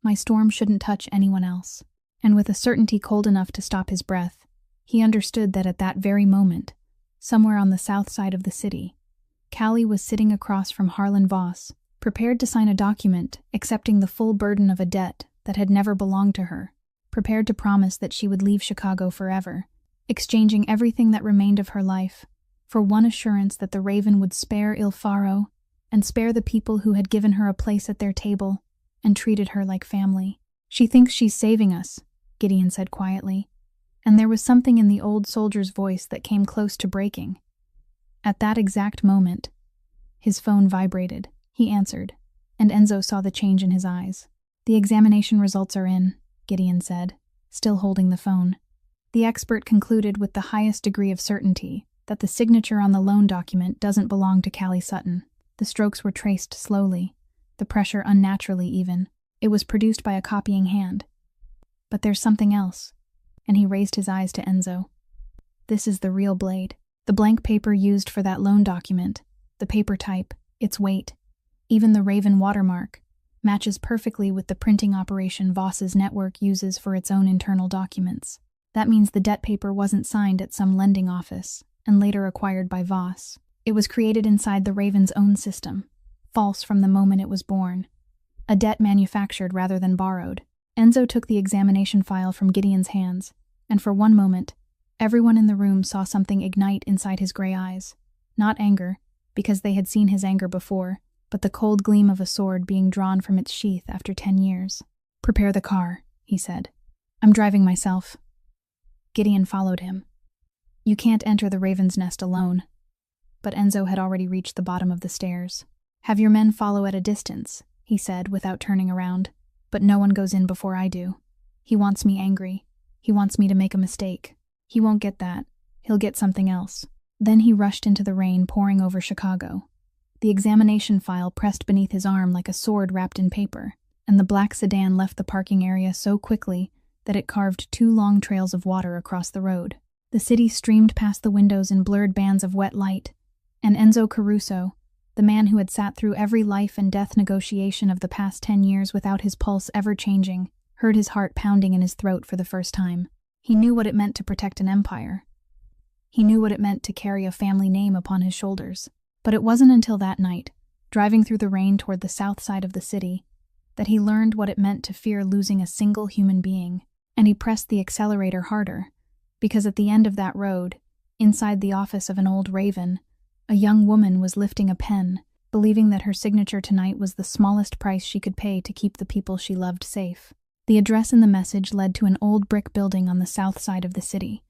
My storm shouldn't touch anyone else. And with a certainty cold enough to stop his breath, he understood that at that very moment, somewhere on the south side of the city, Callie was sitting across from Harlan Voss, prepared to sign a document accepting the full burden of a debt that had never belonged to her, prepared to promise that she would leave Chicago forever, exchanging everything that remained of her life for one assurance that the Raven would spare Il Faro and spare the people who had given her a place at their table and treated her like family. She thinks she's saving us, Gideon said quietly, and there was something in the old soldier's voice that came close to breaking. At that exact moment, his phone vibrated. He answered, and Enzo saw the change in his eyes. The examination results are in, Gideon said, still holding the phone. The expert concluded with the highest degree of certainty that the signature on the loan document doesn't belong to Callie Sutton. The strokes were traced slowly, the pressure unnaturally even. It was produced by a copying hand. But there's something else, and he raised his eyes to Enzo. This is the real blade. The blank paper used for that loan document, the paper type, its weight, even the Raven watermark, matches perfectly with the printing operation Voss's network uses for its own internal documents. That means the debt paper wasn't signed at some lending office and later acquired by Voss. It was created inside the Raven's own system, false from the moment it was born. A debt manufactured rather than borrowed. Enzo took the examination file from Gideon's hands, and for one moment, everyone in the room saw something ignite inside his gray eyes. Not anger, because they had seen his anger before, but the cold gleam of a sword being drawn from its sheath after 10 years. Prepare the car, he said. I'm driving myself. Gideon followed him. You can't enter the Raven's Nest alone. But Enzo had already reached the bottom of the stairs. Have your men follow at a distance, he said without turning around. But no one goes in before I do. He wants me angry. He wants me to make a mistake. He won't get that. He'll get something else. Then he rushed into the rain pouring over Chicago. The examination file pressed beneath his arm like a sword wrapped in paper, and the black sedan left the parking area so quickly that it carved 2 long trails of water across the road. The city streamed past the windows in blurred bands of wet light, and Enzo Caruso, the man who had sat through every life and death negotiation of the past 10 years without his pulse ever changing, heard his heart pounding in his throat for the first time. He knew what it meant to protect an empire. He knew what it meant to carry a family name upon his shoulders. But it wasn't until that night, driving through the rain toward the south side of the city, that he learned what it meant to fear losing a single human being. And he pressed the accelerator harder, because at the end of that road, inside the office of an old Raven, a young woman was lifting a pen, believing that her signature tonight was the smallest price she could pay to keep the people she loved safe. The address in the message led to an old brick building on the south side of the city,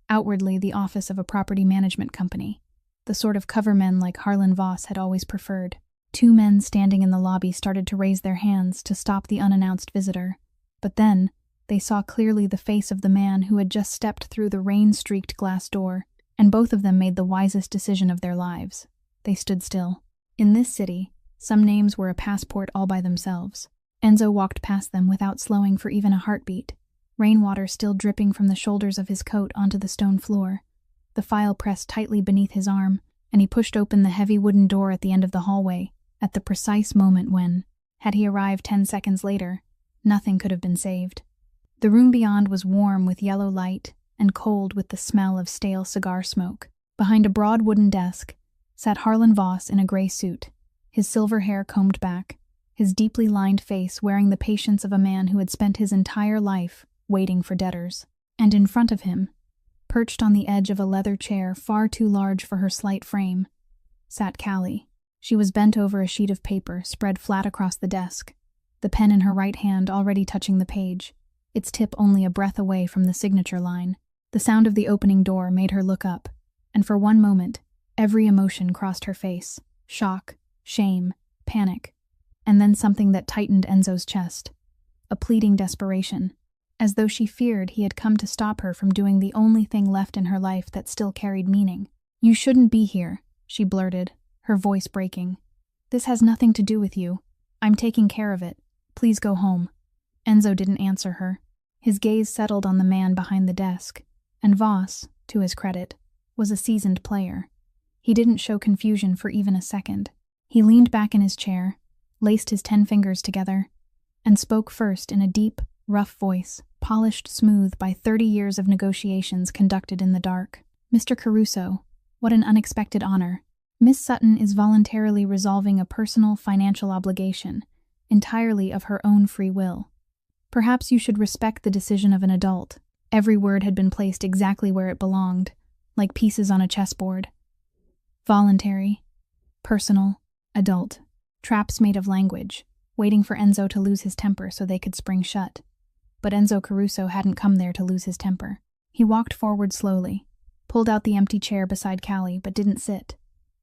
outwardly the office of a property management company, the sort of cover men like Harlan Voss had always preferred. 2 men standing in the lobby started to raise their hands to stop the unannounced visitor, but then, They saw clearly the face of the man who had just stepped through the rain-streaked glass door, and both of them made the wisest decision of their lives. They stood still. In this city, some names were a passport all by themselves. Enzo walked past them without slowing for even a heartbeat, rainwater still dripping from the shoulders of his coat onto the stone floor. The file pressed tightly beneath his arm, and he pushed open the heavy wooden door at the end of the hallway, at the precise moment when, had he arrived 10 seconds later, nothing could have been saved. The room beyond was warm with yellow light and cold with the smell of stale cigar smoke. Behind a broad wooden desk sat Harlan Voss in a gray suit, his silver hair combed back, his deeply lined face wearing the patience of a man who had spent his entire life waiting for debtors. And in front of him, perched on the edge of a leather chair far too large for her slight frame, sat Callie. She was bent over a sheet of paper spread flat across the desk, the pen in her right hand already touching the page, its tip only a breath away from the signature line. The sound of the opening door made her look up, and for one moment, every emotion crossed her face: shock, shame, panic, and then something that tightened Enzo's chest, a pleading desperation, as though she feared he had come to stop her from doing the only thing left in her life that still carried meaning. "You shouldn't be here," she blurted, her voice breaking. "This has nothing to do with you. I'm taking care of it. Please go home." Enzo didn't answer her. His gaze settled on the man behind the desk, and Voss, to his credit, was a seasoned player. He didn't show confusion for even a second. He leaned back in his chair, laced his 10 fingers together, and spoke first in a deep, rough voice, polished smooth by 30 years of negotiations conducted in the dark. "Mr. Caruso, what an unexpected honor. Miss Sutton is voluntarily resolving a personal financial obligation, entirely of her own free will. Perhaps you should respect the decision of an adult." Every word had been placed exactly where it belonged, like pieces on a chessboard. Voluntary, personal, adult. Traps made of language, waiting for Enzo to lose his temper so they could spring shut. But Enzo Caruso hadn't come there to lose his temper. He walked forward slowly, pulled out the empty chair beside Callie but didn't sit,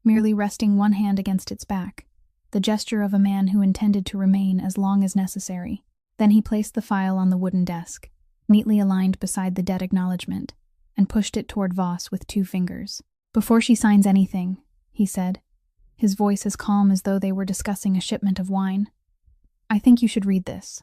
merely resting one hand against its back, the gesture of a man who intended to remain as long as necessary. Then he placed the file on the wooden desk, neatly aligned beside the debt acknowledgement, and pushed it toward Voss with 2 fingers. "Before she signs anything," he said, his voice as calm as though they were discussing a shipment of wine, "I think you should read this.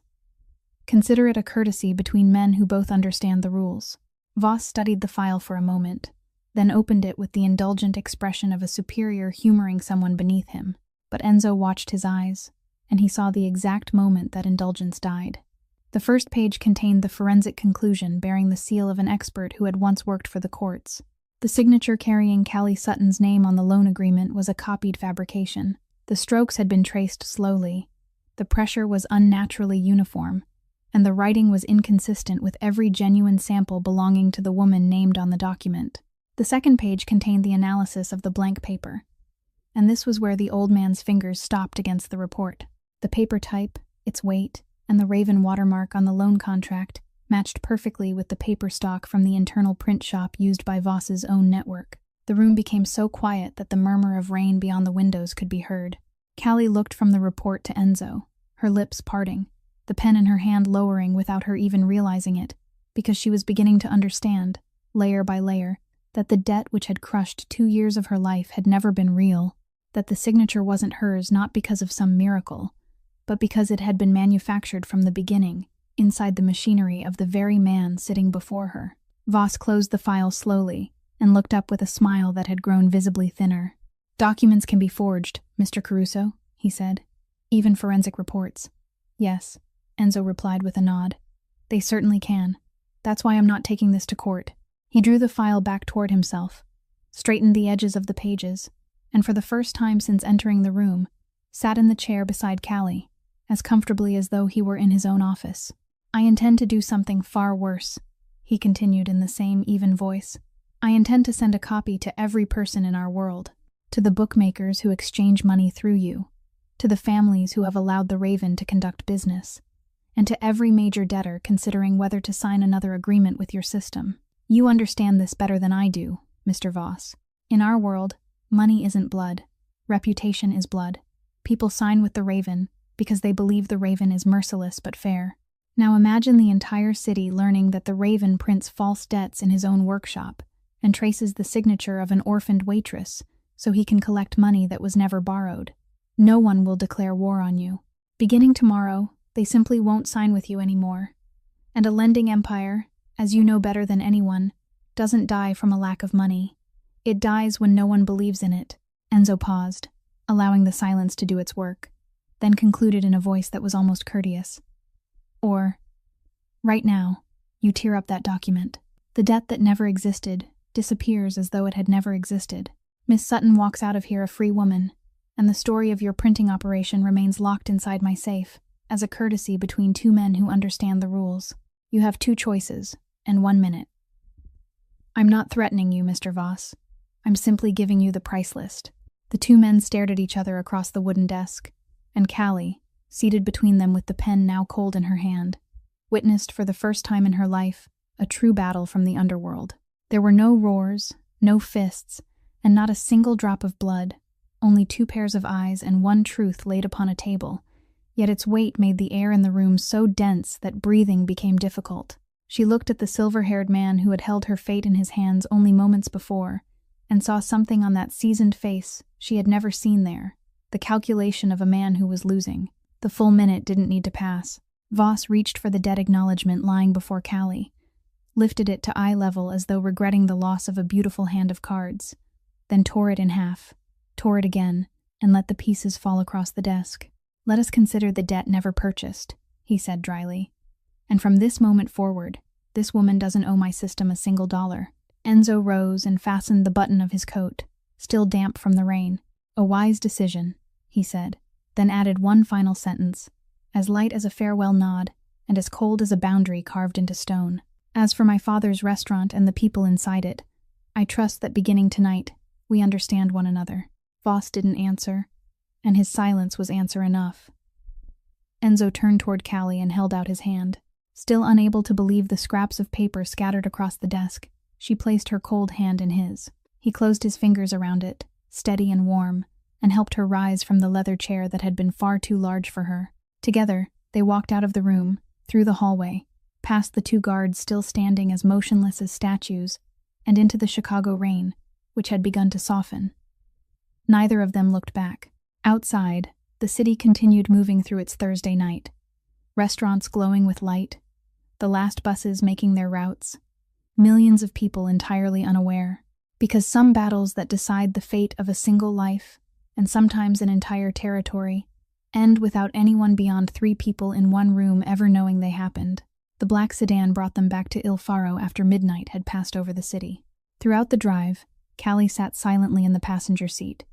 Consider it a courtesy between men who both understand the rules." Voss studied the file for a moment, then opened it with the indulgent expression of a superior humoring someone beneath him. But Enzo watched his eyes, and he saw the exact moment that indulgence died. The first page contained the forensic conclusion bearing the seal of an expert who had once worked for the courts. The signature carrying Callie Sutton's name on the loan agreement was a copied fabrication. The strokes had been traced slowly, the pressure was unnaturally uniform, and the writing was inconsistent with every genuine sample belonging to the woman named on the document. The second page contained the analysis of the blank paper, and this was where the old man's fingers stopped against the report. The paper type, its weight, and the Raven watermark on the loan contract matched perfectly with the paper stock from the internal print shop used by Voss's own network. The room became so quiet that the murmur of rain beyond the windows could be heard. Callie looked from the report to Enzo, her lips parting, the pen in her hand lowering without her even realizing it, because she was beginning to understand, layer by layer, that the debt which had crushed 2 years of her life had never been real, that the signature wasn't hers not because of some miracle, but because it had been manufactured from the beginning, inside the machinery of the very man sitting before her. Voss closed the file slowly and looked up with a smile that had grown visibly thinner. "Documents can be forged, Mr. Caruso," he said. "Even forensic reports." "Yes," Enzo replied with a nod. "They certainly can. That's why I'm not taking this to court." He drew the file back toward himself, straightened the edges of the pages, and for the first time since entering the room, sat in the chair beside Callie, as comfortably as though he were in his own office. "I intend to do something far worse," he continued in the same even voice. "I intend to send a copy to every person in our world, to the bookmakers who exchange money through you, to the families who have allowed the Raven to conduct business, and to every major debtor considering whether to sign another agreement with your system. You understand this better than I do, Mr. Voss. In our world, money isn't blood. Reputation is blood. People sign with the Raven because they believe the Raven is merciless but fair. Now imagine the entire city learning that the Raven prints false debts in his own workshop and traces the signature of an orphaned waitress so he can collect money that was never borrowed. No one will declare war on you. Beginning tomorrow, they simply won't sign with you anymore. And a lending empire, as you know better than anyone, doesn't die from a lack of money. It dies when no one believes in it. Enzo paused, allowing the silence to do its work, then concluded in a voice that was almost courteous. Or, right now, you tear up that document. The debt that never existed disappears as though it had never existed. Miss Sutton walks out of here a free woman, and the story of your printing operation remains locked inside my safe, as a courtesy between two men who understand the rules. You have 2 choices, and 1 minute. I'm not threatening you, Mr. Voss. I'm simply giving you the price list. The 2 men stared at each other across the wooden desk, and Callie, seated between them with the pen now cold in her hand, witnessed for the first time in her life a true battle from the underworld. There were no roars, no fists, and not a single drop of blood, only 2 pairs of eyes and 1 truth laid upon a table, yet its weight made the air in the room so dense that breathing became difficult. She looked at the silver-haired man who had held her fate in his hands only moments before, and saw something on that seasoned face she had never seen there, the calculation of a man who was losing. The full minute didn't need to pass. Voss reached for the debt acknowledgement lying before Callie, lifted it to eye level as though regretting the loss of a beautiful hand of cards, then tore it in half, tore it again, and let the pieces fall across the desk. Let us consider the debt never purchased, he said dryly. And from this moment forward, this woman doesn't owe my system a single dollar. Enzo rose and fastened the button of his coat, still damp from the rain. A wise decision, he said, then added one final sentence, as light as a farewell nod and as cold as a boundary carved into stone. As for my father's restaurant and the people inside it, I trust that beginning tonight, we understand one another. Voss didn't answer, and his silence was answer enough. Enzo turned toward Callie and held out his hand. Still unable to believe the scraps of paper scattered across the desk, she placed her cold hand in his. He closed his fingers around it, steady and warm, and helped her rise from the leather chair that had been far too large for her. Together, they walked out of the room, through the hallway, past the 2 guards still standing as motionless as statues, and into the Chicago rain, which had begun to soften. Neither of them looked back. Outside, the city continued moving through its Thursday night. Restaurants glowing with light, the last buses making their routes, millions of people entirely unaware, because some battles that decide the fate of a single life, and sometimes an entire territory, end without anyone beyond 3 people in one room ever knowing they happened. The black sedan brought them back to Il Faro after midnight had passed over the city. Throughout the drive, Callie sat silently in the passenger seat,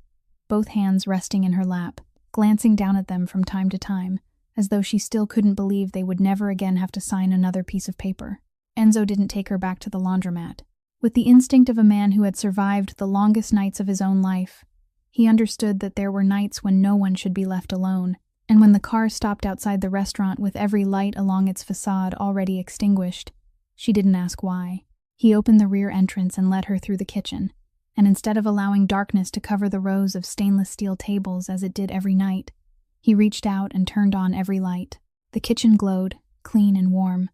both hands resting in her lap, glancing down at them from time to time, as though she still couldn't believe they would never again have to sign another piece of paper. Enzo didn't take her back to the laundromat. With the instinct of a man who had survived the longest nights of his own life, he understood that there were nights when no one should be left alone, and when the car stopped outside the restaurant with every light along its facade already extinguished, she didn't ask why. He opened the rear entrance and led her through the kitchen, and instead of allowing darkness to cover the rows of stainless steel tables as it did every night, he reached out and turned on every light. The kitchen glowed, clean and warm,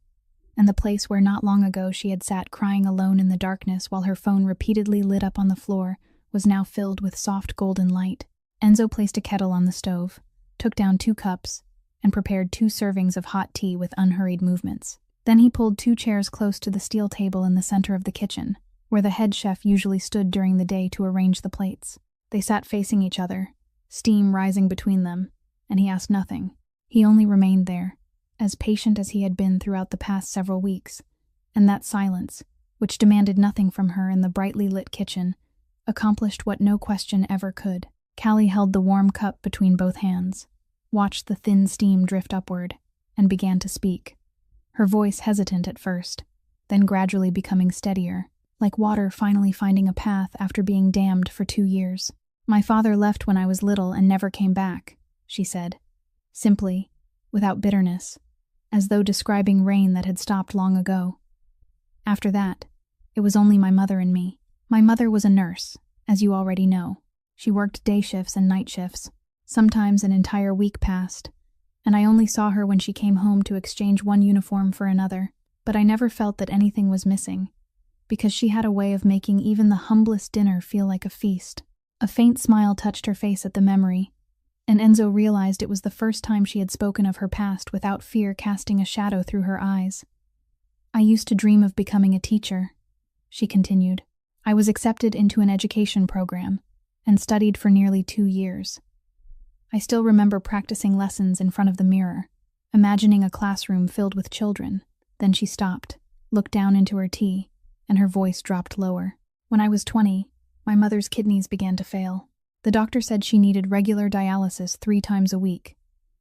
and the place where not long ago she had sat crying alone in the darkness while her phone repeatedly lit up on the floor was now filled with soft golden light. Enzo placed a kettle on the stove, took down 2 cups, and prepared 2 servings of hot tea with unhurried movements. Then he pulled 2 chairs close to the steel table in the center of the kitchen, where the head chef usually stood during the day to arrange the plates. They sat facing each other, steam rising between them, and he asked nothing. He only remained there, as patient as he had been throughout the past several weeks, and that silence, which demanded nothing from her in the brightly lit kitchen, accomplished what no question ever could. Callie held the warm cup between both hands, watched the thin steam drift upward, and began to speak, her voice hesitant at first, then gradually becoming steadier, like water finally finding a path after being dammed for 2 years. My father left when I was little and never came back, she said, simply, without bitterness, as though describing rain that had stopped long ago. After that, it was only my mother and me. My mother was a nurse, as you already know. She worked day shifts and night shifts. Sometimes an entire week passed, and I only saw her when she came home to exchange one uniform for another. But I never felt that anything was missing, because she had a way of making even the humblest dinner feel like a feast. A faint smile touched her face at the memory, and Enzo realized it was the first time she had spoken of her past without fear casting a shadow through her eyes. "I used to dream of becoming a teacher," she continued. "I was accepted into an education program and studied for nearly 2 years. I still remember practicing lessons in front of the mirror, imagining a classroom filled with children." Then she stopped, looked down into her tea, and her voice dropped lower. "When I was 20, my mother's kidneys began to fail. The doctor said she needed regular dialysis 3 times a week,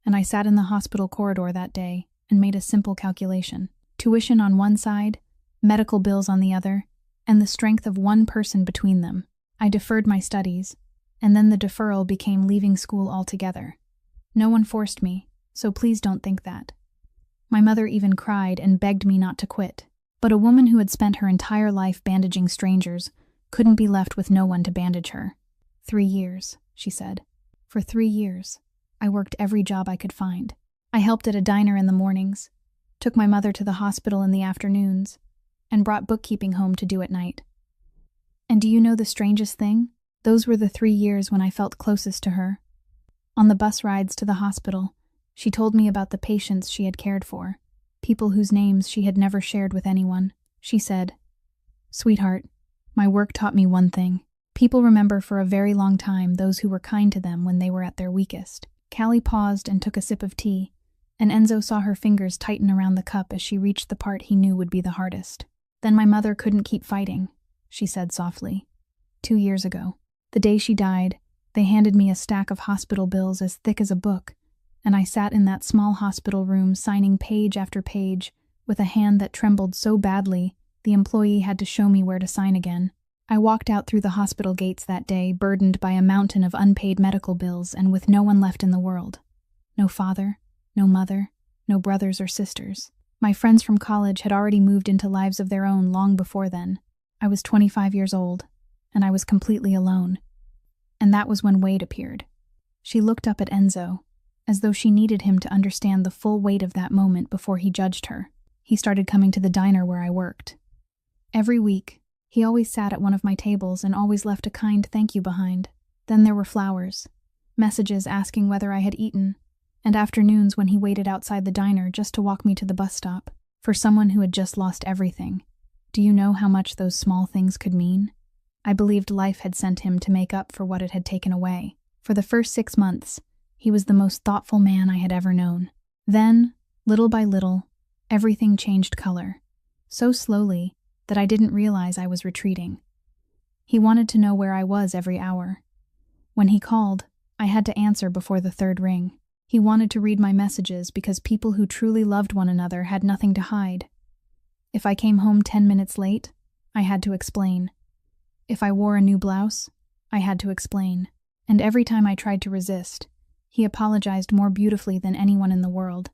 and I sat in the hospital corridor that day and made a simple calculation. Tuition on one side, medical bills on the other, and the strength of one person between them. I deferred my studies, and then the deferral became leaving school altogether. No one forced me, so please don't think that. My mother even cried and begged me not to quit. But a woman who had spent her entire life bandaging strangers couldn't be left with no one to bandage her. 3 years, she said. For 3 years, I worked every job I could find. I helped at a diner in the mornings, took my mother to the hospital in the afternoons, and brought bookkeeping home to do at night. And do you know the strangest thing? Those were the 3 years when I felt closest to her. On the bus rides to the hospital, she told me about the patients she had cared for, people whose names she had never shared with anyone. She said, "Sweetheart, my work taught me one thing. People remember for a very long time those who were kind to them when they were at their weakest." Callie paused and took a sip of tea, and Enzo saw her fingers tighten around the cup as she reached the part he knew would be the hardest. "Then my mother couldn't keep fighting," she said softly. 2 years ago, the day she died, they handed me a stack of hospital bills as thick as a book, and I sat in that small hospital room signing page after page with a hand that trembled so badly the employee had to show me where to sign again. I walked out through the hospital gates that day, burdened by a mountain of unpaid medical bills and with no one left in the world. No father, no mother, no brothers or sisters. My friends from college had already moved into lives of their own long before then. I was 25 years old, and I was completely alone. And that was when Wade appeared. She looked up at Enzo, as though she needed him to understand the full weight of that moment before he judged her. He started coming to the diner where I worked. Every week, he always sat at one of my tables and always left a kind thank you behind. Then there were flowers, messages asking whether I had eaten, and afternoons when he waited outside the diner just to walk me to the bus stop. For someone who had just lost everything, do you know how much those small things could mean? I believed life had sent him to make up for what it had taken away. For the first 6 months, he was the most thoughtful man I had ever known. Then, little by little, everything changed color, so slowly that I didn't realize I was retreating. He wanted to know where I was every hour. When he called, I had to answer before the 3rd ring. He wanted to read my messages because people who truly loved one another had nothing to hide. If I came home 10 minutes late, I had to explain. If I wore a new blouse, I had to explain. And every time I tried to resist, he apologized more beautifully than anyone in the world.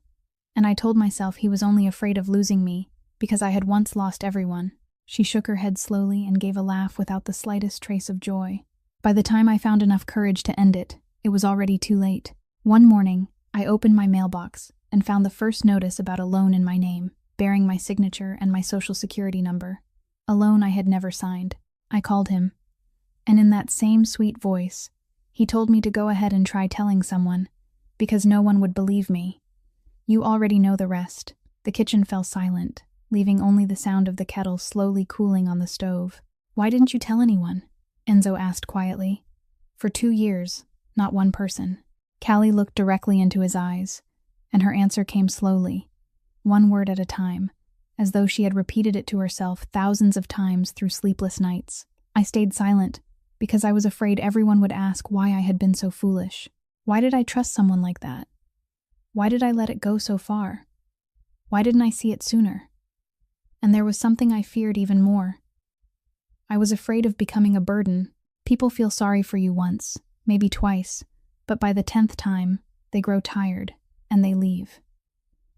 And I told myself he was only afraid of losing me because I had once lost everyone. She shook her head slowly and gave a laugh without the slightest trace of joy. By the time I found enough courage to end it, it was already too late. One morning, I opened my mailbox and found the first notice about a loan in my name, bearing my signature and my social security number. A loan I had never signed. I called him, and in that same sweet voice, he told me to go ahead and try telling someone, because no one would believe me. You already know the rest. The kitchen fell silent, leaving only the sound of the kettle slowly cooling on the stove. "Why didn't you tell anyone?" Enzo asked quietly. "For 2 years, not one person." Callie looked directly into his eyes, and her answer came slowly, one word at a time, as though she had repeated it to herself thousands of times through sleepless nights. "I stayed silent because I was afraid everyone would ask why I had been so foolish. Why did I trust someone like that? Why did I let it go so far? Why didn't I see it sooner? And there was something I feared even more. I was afraid of becoming a burden. People feel sorry for you once, maybe twice, but by the 10th time, they grow tired, and they leave.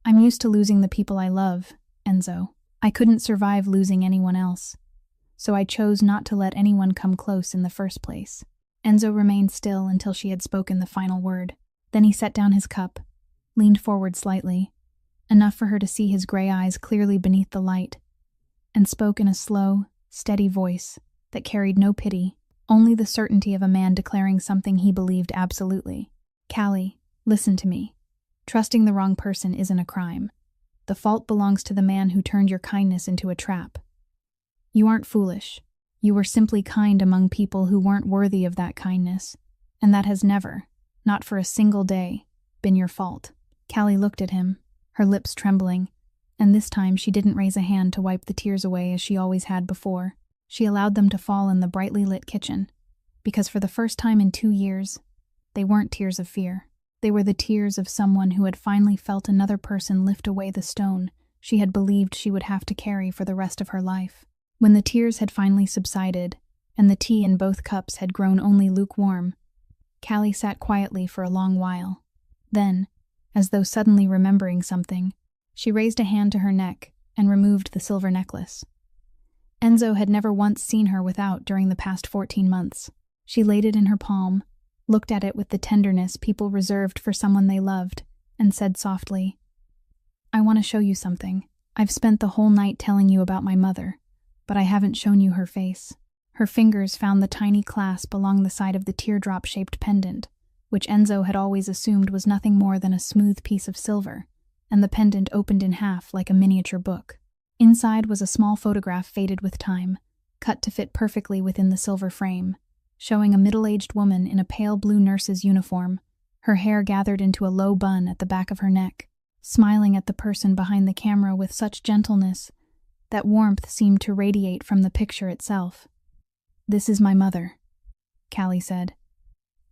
I'm used to losing the people I love, Enzo. I couldn't survive losing anyone else, so I chose not to let anyone come close in the first place." Enzo remained still until she had spoken the final word. Then he set down his cup, leaned forward slightly, enough for her to see his gray eyes clearly beneath the light, and spoke in a slow, steady voice that carried no pity, only the certainty of a man declaring something he believed absolutely. "Callie, listen to me. Trusting the wrong person isn't a crime. The fault belongs to the man who turned your kindness into a trap. You aren't foolish. You were simply kind among people who weren't worthy of that kindness, and that has never, not for a single day, been your fault." Callie looked at him, her lips trembling, and this time she didn't raise a hand to wipe the tears away as she always had before. She allowed them to fall in the brightly lit kitchen, because for the first time in 2 years, they weren't tears of fear. They were the tears of someone who had finally felt another person lift away the stone she had believed she would have to carry for the rest of her life. When the tears had finally subsided, and the tea in both cups had grown only lukewarm, Callie sat quietly for a long while. Then, as though suddenly remembering something, she raised a hand to her neck and removed the silver necklace. Enzo had never once seen her without during the past 14 months. She laid it in her palm, looked at it with the tenderness people reserved for someone they loved, and said softly, "I want to show you something. I've spent the whole night telling you about my mother, but I haven't shown you her face." Her fingers found the tiny clasp along the side of the teardrop-shaped pendant, which Enzo had always assumed was nothing more than a smooth piece of silver, and the pendant opened in half like a miniature book. Inside was a small photograph faded with time, cut to fit perfectly within the silver frame, showing a middle-aged woman in a pale blue nurse's uniform, her hair gathered into a low bun at the back of her neck, smiling at the person behind the camera with such gentleness that warmth seemed to radiate from the picture itself. "This is my mother," Callie said.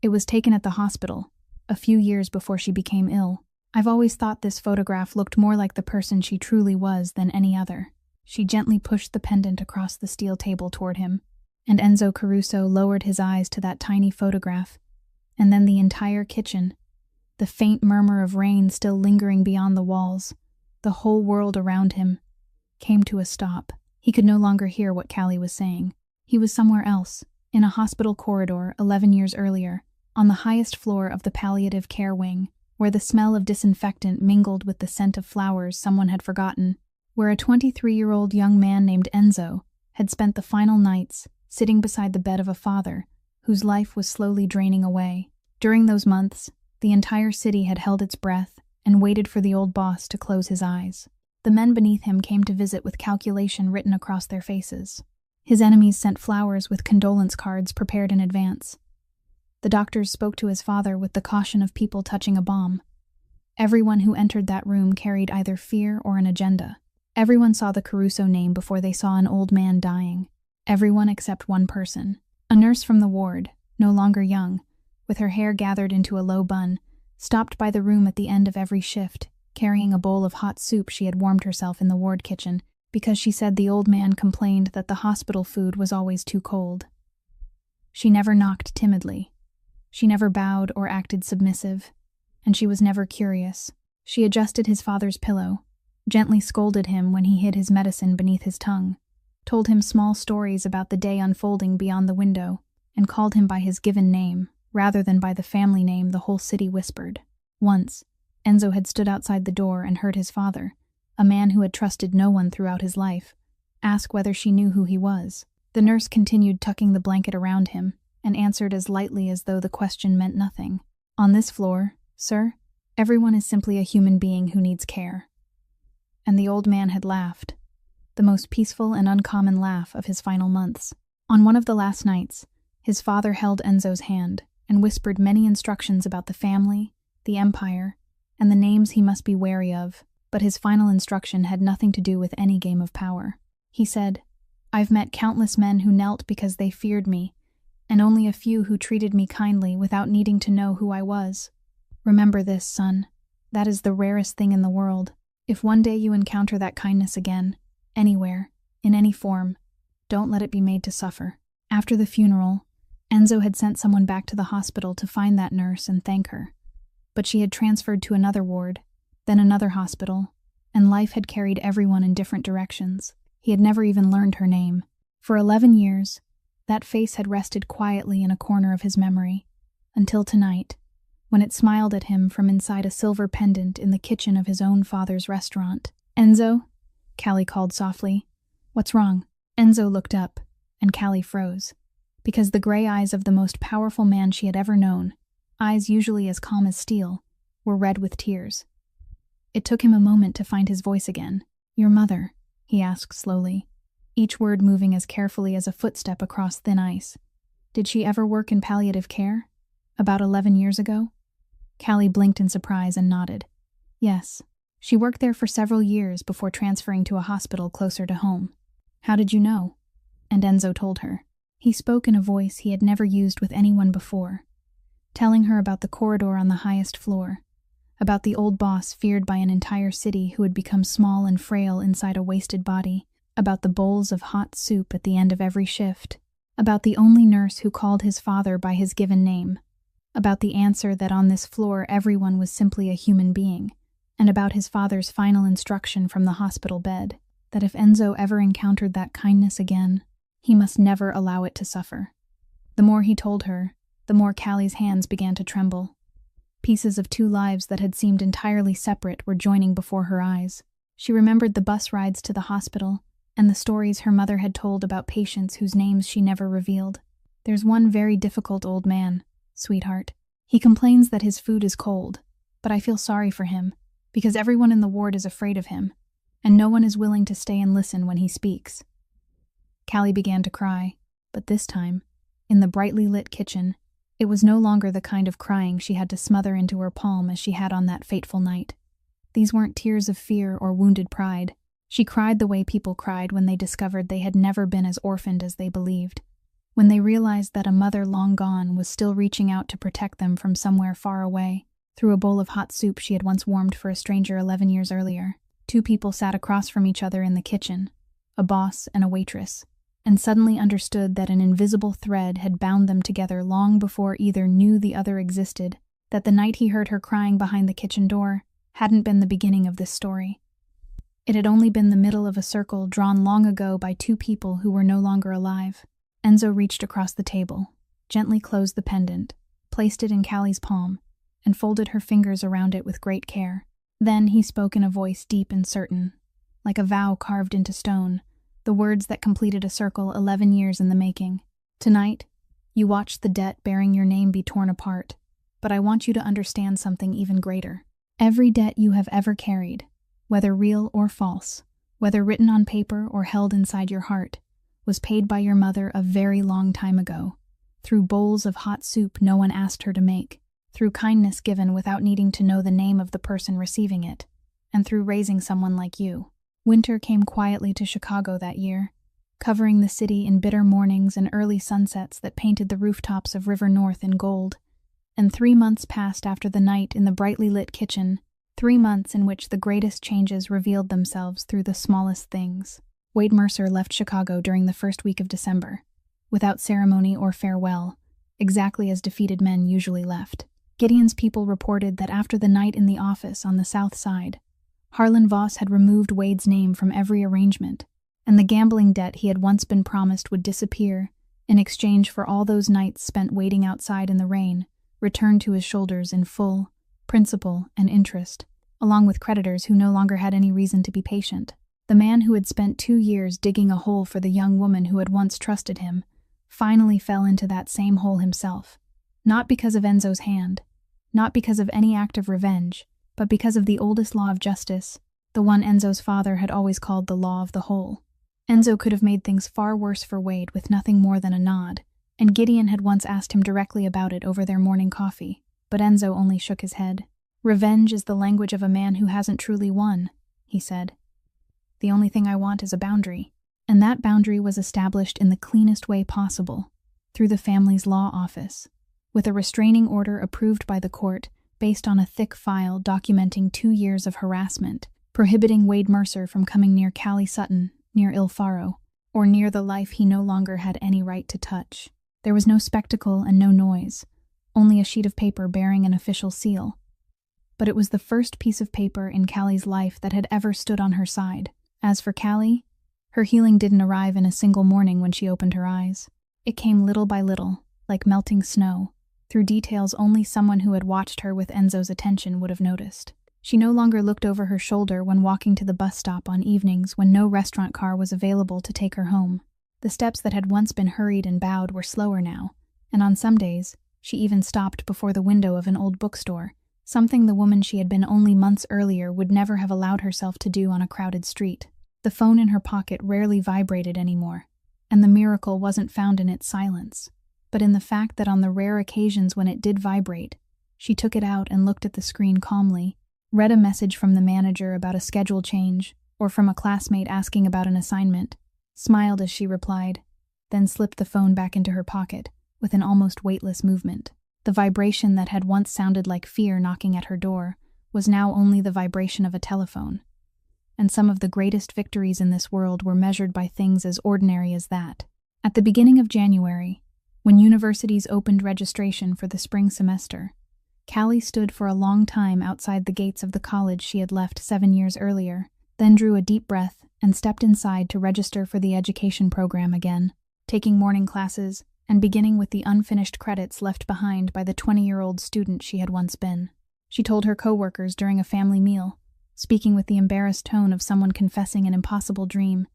"It was taken at the hospital, a few years before she became ill. I've always thought this photograph looked more like the person she truly was than any other." She gently pushed the pendant across the steel table toward him, and Enzo Caruso lowered his eyes to that tiny photograph, and then the entire kitchen, the faint murmur of rain still lingering beyond the walls, the whole world around him, came to a stop. He could no longer hear what Callie was saying. He was somewhere else, in a hospital corridor 11 years earlier, on the highest floor of the palliative care wing, where the smell of disinfectant mingled with the scent of flowers someone had forgotten, where a 23-year-old young man named Enzo had spent the final nights sitting beside the bed of a father whose life was slowly draining away. During those months, the entire city had held its breath and waited for the old boss to close his eyes. The men beneath him came to visit with calculation written across their faces. His enemies sent flowers with condolence cards prepared in advance. The doctors spoke to his father with the caution of people touching a bomb. Everyone who entered that room carried either fear or an agenda. Everyone saw the Caruso name before they saw an old man dying. Everyone except one person. A nurse from the ward, no longer young, with her hair gathered into a low bun, stopped by the room at the end of every shift, carrying a bowl of hot soup she had warmed herself in the ward kitchen, because she said the old man complained that the hospital food was always too cold. She never knocked timidly. She never bowed or acted submissive, and she was never curious. She adjusted his father's pillow, gently scolded him when he hid his medicine beneath his tongue, told him small stories about the day unfolding beyond the window, and called him by his given name, rather than by the family name the whole city whispered. Once, Enzo had stood outside the door and heard his father, a man who had trusted no one throughout his life, ask whether she knew who he was. The nurse continued tucking the blanket around him, and answered as lightly as though the question meant nothing. "On this floor, sir, everyone is simply a human being who needs care." And the old man had laughed, the most peaceful and uncommon laugh of his final months. On one of the last nights, his father held Enzo's hand and whispered many instructions about the family, the empire, and the names he must be wary of, but his final instruction had nothing to do with any game of power. He said, "I've met countless men who knelt because they feared me, and only a few who treated me kindly without needing to know who I was. Remember this, son. That is the rarest thing in the world. If one day you encounter that kindness again, anywhere, in any form, don't let it be made to suffer." After the funeral, Enzo had sent someone back to the hospital to find that nurse and thank her. But she had transferred to another ward, then another hospital, and life had carried everyone in different directions. He had never even learned her name. For 11 years, that face had rested quietly in a corner of his memory, until tonight, when it smiled at him from inside a silver pendant in the kitchen of his own father's restaurant. "Enzo?" Callie called softly. "What's wrong?" Enzo looked up, and Callie froze, because the gray eyes of the most powerful man she had ever known, eyes usually as calm as steel, were red with tears. It took him a moment to find his voice again. "Your mother?" he asked slowly, each word moving as carefully as a footstep across thin ice. "Did she ever work in palliative care? About 11 years ago?" Callie blinked in surprise and nodded. "Yes. She worked there for several years before transferring to a hospital closer to home." "How did you know?" And Enzo told her. He spoke in a voice he had never used with anyone before, telling her about the corridor on the highest floor, about the old boss feared by an entire city who had become small and frail inside a wasted body, about the bowls of hot soup at the end of every shift, about the only nurse who called his father by his given name, about the answer that on this floor everyone was simply a human being, and about his father's final instruction from the hospital bed, that if Enzo ever encountered that kindness again, he must never allow it to suffer. The more he told her, the more Callie's hands began to tremble. Pieces of two lives that had seemed entirely separate were joining before her eyes. She remembered the bus rides to the hospital, and the stories her mother had told about patients whose names she never revealed. "There's one very difficult old man, sweetheart. He complains that his food is cold, but I feel sorry for him, because everyone in the ward is afraid of him, and no one is willing to stay and listen when he speaks." Callie began to cry, but this time, in the brightly lit kitchen, it was no longer the kind of crying she had to smother into her palm as she had on that fateful night. These weren't tears of fear or wounded pride. She cried the way people cried when they discovered they had never been as orphaned as they believed, when they realized that a mother long gone was still reaching out to protect them from somewhere far away, through a bowl of hot soup she had once warmed for a stranger 11 years earlier. Two people sat across from each other in the kitchen, a boss and a waitress, and suddenly understood that an invisible thread had bound them together long before either knew the other existed, that the night he heard her crying behind the kitchen door hadn't been the beginning of this story. It had only been the middle of a circle drawn long ago by two people who were no longer alive. Enzo reached across the table, gently closed the pendant, placed it in Callie's palm, and folded her fingers around it with great care. Then he spoke in a voice deep and certain, like a vow carved into stone, the words that completed a circle 11 years in the making. "Tonight, you watched the debt bearing your name be torn apart, but I want you to understand something even greater. Every debt you have ever carried, whether real or false, whether written on paper or held inside your heart, was paid by your mother a very long time ago, through bowls of hot soup no one asked her to make, through kindness given without needing to know the name of the person receiving it, and through raising someone like you." Winter came quietly to Chicago that year, covering the city in bitter mornings and early sunsets that painted the rooftops of River North in gold. And 3 months passed after the night in the brightly lit kitchen, 3 months in which the greatest changes revealed themselves through the smallest things. Wade Mercer left Chicago during the first week of December, without ceremony or farewell, exactly as defeated men usually left. Gideon's people reported that after the night in the office on the South Side, Harlan Voss had removed Wade's name from every arrangement, and the gambling debt he had once been promised would disappear in exchange for all those nights spent waiting outside in the rain, returned to his shoulders in full, principal, and interest, along with creditors who no longer had any reason to be patient. The man who had spent 2 years digging a hole for the young woman who had once trusted him finally fell into that same hole himself, not because of Enzo's hand, not because of any act of revenge, but because of the oldest law of justice, the one Enzo's father had always called the law of the hole. Enzo could have made things far worse for Wade with nothing more than a nod, and Gideon had once asked him directly about it over their morning coffee, but Enzo only shook his head. "Revenge is the language of a man who hasn't truly won," he said. "The only thing I want is a boundary." And that boundary was established in the cleanest way possible, through the family's law office, with a restraining order approved by the court based on a thick file documenting 2 years of harassment, prohibiting Wade Mercer from coming near Callie Sutton, near Il Faro, or near the life he no longer had any right to touch. There was no spectacle and no noise, only a sheet of paper bearing an official seal. But it was the first piece of paper in Callie's life that had ever stood on her side. As for Callie, her healing didn't arrive in a single morning when she opened her eyes. It came little by little, like melting snow, through details only someone who had watched her with Enzo's attention would have noticed. She no longer looked over her shoulder when walking to the bus stop on evenings when no restaurant car was available to take her home. The steps that had once been hurried and bowed were slower now, and on some days, she even stopped before the window of an old bookstore, something the woman she had been only months earlier would never have allowed herself to do on a crowded street. The phone in her pocket rarely vibrated anymore, and the miracle wasn't found in its silence, but in the fact that on the rare occasions when it did vibrate, she took it out and looked at the screen calmly, read a message from the manager about a schedule change, or from a classmate asking about an assignment, smiled as she replied, then slipped the phone back into her pocket with an almost weightless movement. The vibration that had once sounded like fear knocking at her door was now only the vibration of a telephone. And some of the greatest victories in this world were measured by things as ordinary as that. At the beginning of January, when universities opened registration for the spring semester, Callie stood for a long time outside the gates of the college she had left 7 years earlier, then drew a deep breath and stepped inside to register for the education program again, taking morning classes and beginning with the unfinished credits left behind by the 20-year-old student she had once been. She told her coworkers during a family meal, speaking with the embarrassed tone of someone confessing an impossible dream,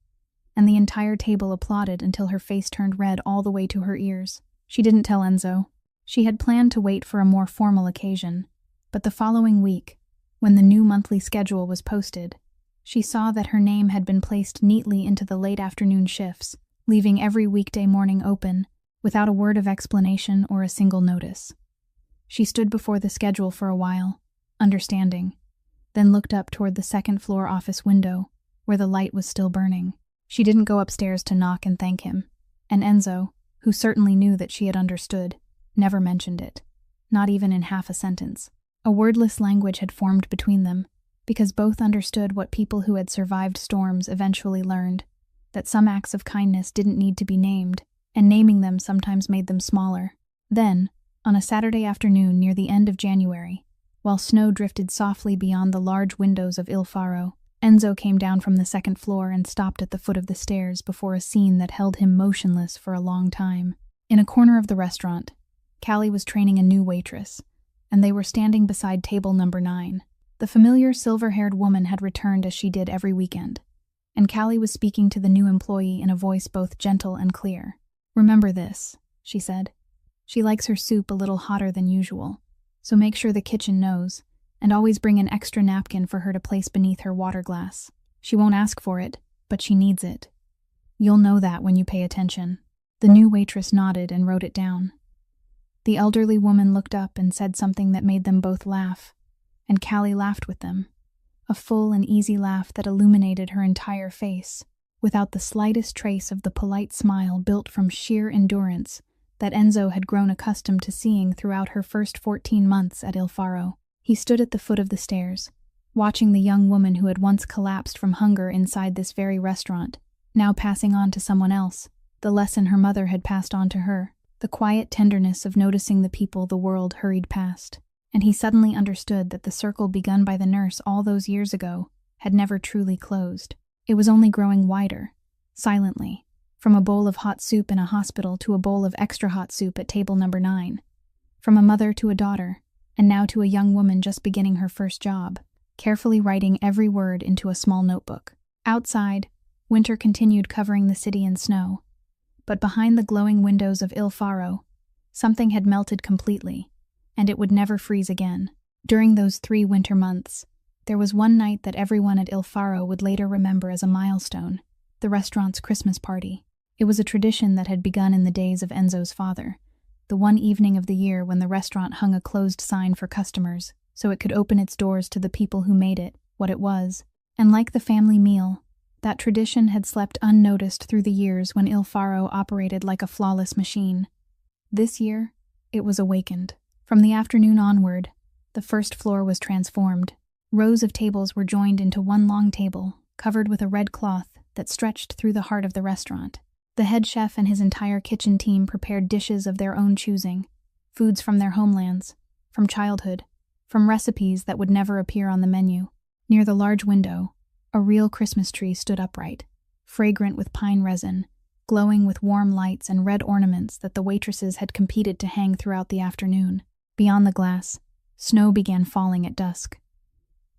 and the entire table applauded until her face turned red all the way to her ears. She didn't tell Enzo. She had planned to wait for a more formal occasion, but the following week, when the new monthly schedule was posted, she saw that her name had been placed neatly into the late afternoon shifts, leaving every weekday morning open, without a word of explanation or a single notice. She stood before the schedule for a while, understanding, then looked up toward the second-floor office window, where the light was still burning. She didn't go upstairs to knock and thank him, and Enzo, who certainly knew that she had understood, never mentioned it, not even in half a sentence. A wordless language had formed between them, because both understood what people who had survived storms eventually learned, that some acts of kindness didn't need to be named, and naming them sometimes made them smaller. Then, on a Saturday afternoon near the end of January, while snow drifted softly beyond the large windows of Il Faro, Enzo came down from the second floor and stopped at the foot of the stairs before a scene that held him motionless for a long time. In a corner of the restaurant, Callie was training a new waitress, and they were standing beside table number 9. The familiar silver-haired woman had returned as she did every weekend, and Callie was speaking to the new employee in a voice both gentle and clear. "Remember this," she said. "She likes her soup a little hotter than usual, so make sure the kitchen knows, and always bring an extra napkin for her to place beneath her water glass. She won't ask for it, but she needs it. You'll know that when you pay attention." The new waitress nodded and wrote it down. The elderly woman looked up and said something that made them both laugh, and Callie laughed with them, a full and easy laugh that illuminated her entire face, without the slightest trace of the polite smile built from sheer endurance that Enzo had grown accustomed to seeing throughout her first 14 months at Il Faro. He stood at the foot of the stairs, watching the young woman who had once collapsed from hunger inside this very restaurant, now passing on to someone else, the lesson her mother had passed on to her, the quiet tenderness of noticing the people the world hurried past. And he suddenly understood that the circle begun by the nurse all those years ago had never truly closed. It was only growing wider, silently, from a bowl of hot soup in a hospital to a bowl of extra hot soup at table number 9, from a mother to a daughter, and now to a young woman just beginning her first job, carefully writing every word into a small notebook. Outside, winter continued covering the city in snow, but behind the glowing windows of Il Faro, something had melted completely, and it would never freeze again. During those 3 winter months, there was one night that everyone at Il Faro would later remember as a milestone, the restaurant's Christmas party. It was a tradition that had begun in the days of Enzo's father, the one evening of the year when the restaurant hung a closed sign for customers so it could open its doors to the people who made it what it was. And like the family meal, that tradition had slept unnoticed through the years when Il Faro operated like a flawless machine. This year, it was awakened. From the afternoon onward, the first floor was transformed. Rows of tables were joined into one long table, covered with a red cloth that stretched through the heart of the restaurant. The head chef and his entire kitchen team prepared dishes of their own choosing, foods from their homelands, from childhood, from recipes that would never appear on the menu. Near the large window, a real Christmas tree stood upright, fragrant with pine resin, glowing with warm lights and red ornaments that the waitresses had competed to hang throughout the afternoon. Beyond the glass, snow began falling at dusk.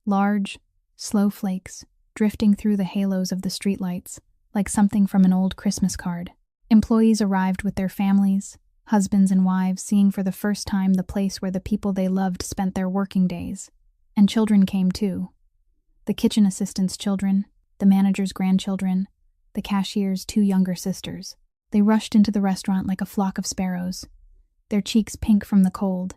Large, slow flakes, drifting through the halos of the streetlights, like something from an old Christmas card. Employees arrived with their families, husbands and wives, seeing for the first time the place where the people they loved spent their working days. And children came too. The kitchen assistants' children, the manager's grandchildren, the cashier's two younger sisters. They rushed into the restaurant like a flock of sparrows, their cheeks pink from the cold,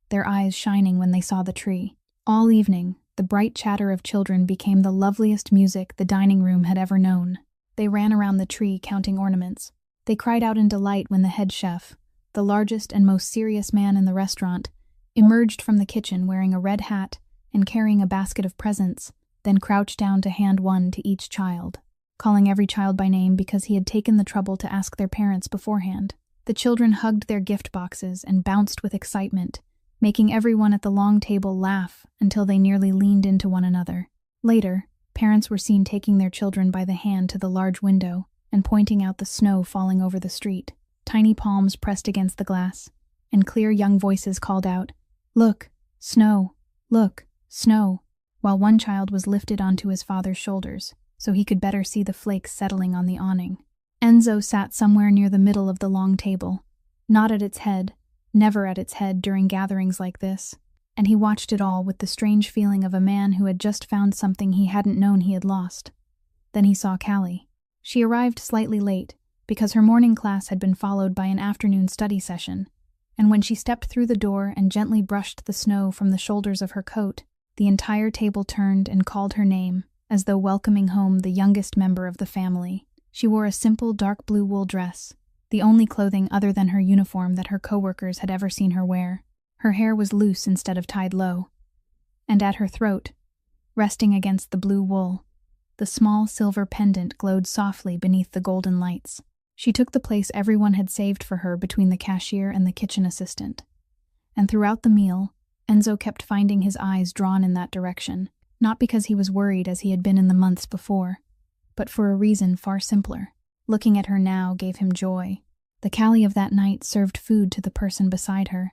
their eyes shining when they saw the tree. All evening, the bright chatter of children became the loveliest music the dining room had ever known. They ran around the tree counting ornaments. They cried out in delight when the head chef, the largest and most serious man in the restaurant, emerged from the kitchen wearing a red hat and carrying a basket of presents, then crouched down to hand one to each child, calling every child by name because he had taken the trouble to ask their parents beforehand. The children hugged their gift boxes and bounced with excitement, making everyone at the long table laugh until they nearly leaned into one another. Later, parents were seen taking their children by the hand to the large window and pointing out the snow falling over the street. Tiny palms pressed against the glass, and clear young voices called out, "Look, snow, look, snow," while one child was lifted onto his father's shoulders so he could better see the flakes settling on the awning. Enzo sat somewhere near the middle of the long table, not at its head, never at its head during gatherings like this, and he watched it all with the strange feeling of a man who had just found something he hadn't known he had lost. Then he saw Callie. She arrived slightly late, because her morning class had been followed by an afternoon study session, and when she stepped through the door and gently brushed the snow from the shoulders of her coat, the entire table turned and called her name, as though welcoming home the youngest member of the family. She wore a simple dark blue wool dress, the only clothing other than her uniform that her coworkers had ever seen her wear. Her hair was loose instead of tied low, and at her throat, resting against the blue wool, the small silver pendant glowed softly beneath the golden lights. She took the place everyone had saved for her between the cashier and the kitchen assistant. And throughout the meal, Enzo kept finding his eyes drawn in that direction, not because he was worried as he had been in the months before, but for a reason far simpler. Looking at her now gave him joy. The Callie of that night served food to the person beside her,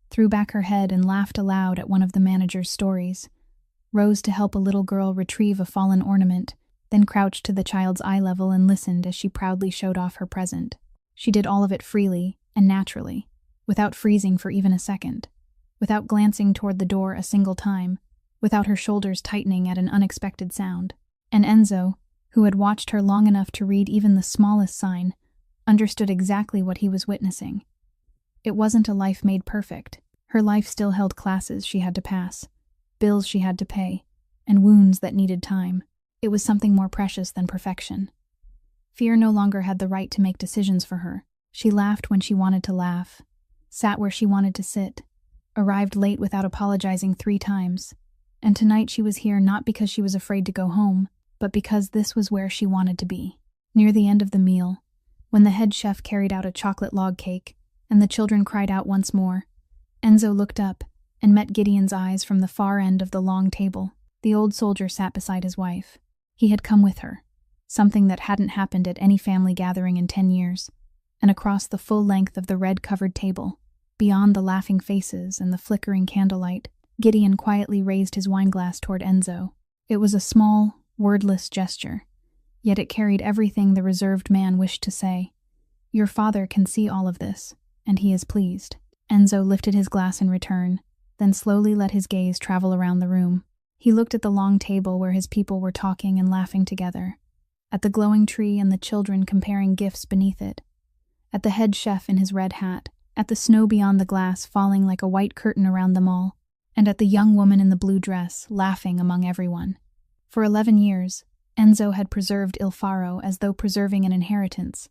threw back her head and laughed aloud at one of the manager's stories, rose to help a little girl retrieve a fallen ornament, then crouched to the child's eye level and listened as she proudly showed off her present. She did all of it freely and naturally, without freezing for even a second, without glancing toward the door a single time, without her shoulders tightening at an unexpected sound. And Enzo, who had watched her long enough to read even the smallest sign, understood exactly what he was witnessing. It wasn't a life made perfect. Her life still held classes she had to pass, bills she had to pay, and wounds that needed time. It was something more precious than perfection. Fear no longer had the right to make decisions for her. She laughed when she wanted to laugh, sat where she wanted to sit, arrived late without apologizing 3 times, and tonight she was here not because she was afraid to go home, but because this was where she wanted to be. Near the end of the meal, when the head chef carried out a chocolate log cake, and the children cried out once more, Enzo looked up and met Gideon's eyes from the far end of the long table. The old soldier sat beside his wife. He had come with her, something that hadn't happened at any family gathering in 10 years, and across the full length of the red-covered table, beyond the laughing faces and the flickering candlelight, Gideon quietly raised his wineglass toward Enzo. It was a small, wordless gesture, yet it carried everything the reserved man wished to say. "Your father can see all of this, and he is pleased." Enzo lifted his glass in return, then slowly let his gaze travel around the room. He looked at the long table where his people were talking and laughing together, at the glowing tree and the children comparing gifts beneath it, at the head chef in his red hat, at the snow beyond the glass falling like a white curtain around them all, and at the young woman in the blue dress laughing among everyone. For 11 years, Enzo had preserved Il Faro as though preserving an inheritance,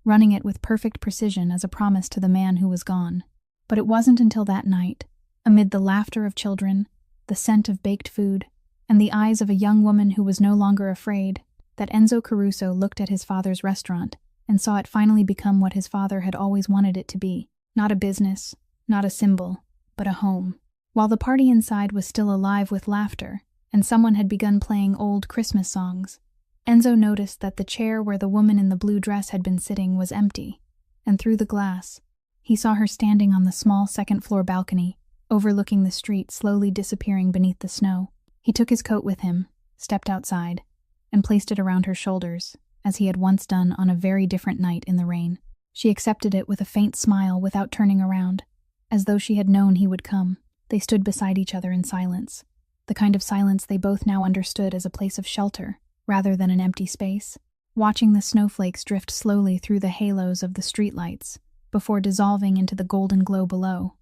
running it with perfect precision as a promise to the man who was gone. But it wasn't until that night, amid the laughter of children, the scent of baked food, and the eyes of a young woman who was no longer afraid, that Enzo Caruso looked at his father's restaurant and saw it finally become what his father had always wanted it to be. Not a business, not a symbol, but a home. While the party inside was still alive with laughter, and someone had begun playing old Christmas songs, Enzo noticed that the chair where the woman in the blue dress had been sitting was empty, and through the glass, he saw her standing on the small second-floor balcony, overlooking the street slowly disappearing beneath the snow. He took his coat with him, stepped outside, and placed it around her shoulders, as he had once done on a very different night in the rain. She accepted it with a faint smile without turning around, as though she had known he would come. They stood beside each other in silence, the kind of silence they both now understood as a place of shelter, rather than an empty space, watching the snowflakes drift slowly through the halos of the streetlights, before dissolving into the golden glow below,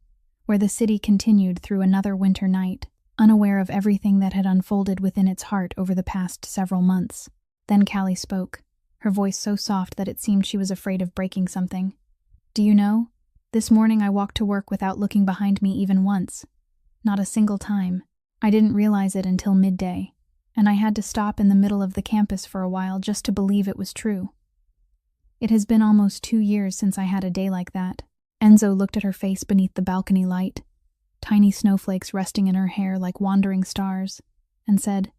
where the city continued through another winter night, unaware of everything that had unfolded within its heart over the past several months. Then Callie spoke, her voice so soft that it seemed she was afraid of breaking something. "Do you know, this morning I walked to work without looking behind me even once. Not a single time. I didn't realize it until midday, and I had to stop in the middle of the campus for a while just to believe it was true. It has been almost 2 years since I had a day like that." Enzo looked at her face beneath the balcony light, tiny snowflakes resting in her hair like wandering stars, and said,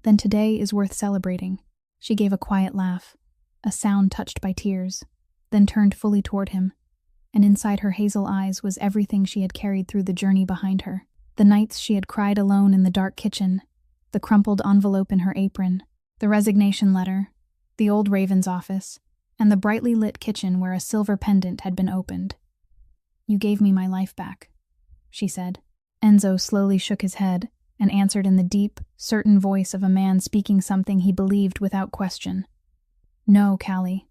"Then today is worth celebrating." She gave a quiet laugh, a sound touched by tears, then turned fully toward him, and inside her hazel eyes was everything she had carried through the journey behind her. The nights she had cried alone in the dark kitchen, the crumpled envelope in her apron, the resignation letter, the old Raven's office, and the brightly lit kitchen where a silver pendant had been opened. "You gave me my life back," she said. Enzo slowly shook his head and answered in the deep, certain voice of a man speaking something he believed without question. "No, Callie.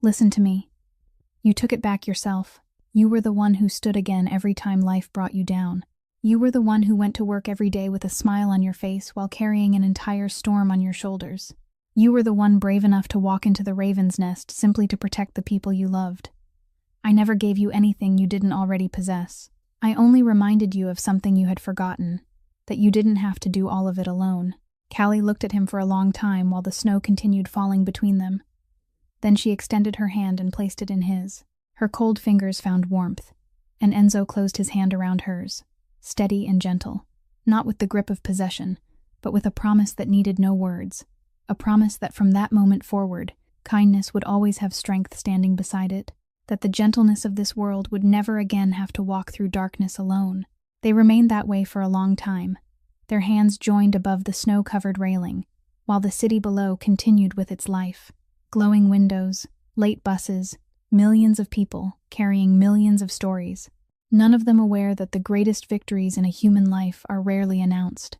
Listen to me. You took it back yourself. You were the one who stood again every time life brought you down. You were the one who went to work every day with a smile on your face while carrying an entire storm on your shoulders. You were the one brave enough to walk into the Raven's nest simply to protect the people you loved. I never gave you anything you didn't already possess. I only reminded you of something you had forgotten, that you didn't have to do all of it alone." Callie looked at him for a long time while the snow continued falling between them. Then she extended her hand and placed it in his. Her cold fingers found warmth, and Enzo closed his hand around hers, steady and gentle, not with the grip of possession, but with a promise that needed no words, a promise that from that moment forward, kindness would always have strength standing beside it, that the gentleness of this world would never again have to walk through darkness alone. They remained that way for a long time, their hands joined above the snow-covered railing, while the city below continued with its life. Glowing windows, late buses, millions of people carrying millions of stories, none of them aware that the greatest victories in a human life are rarely announced.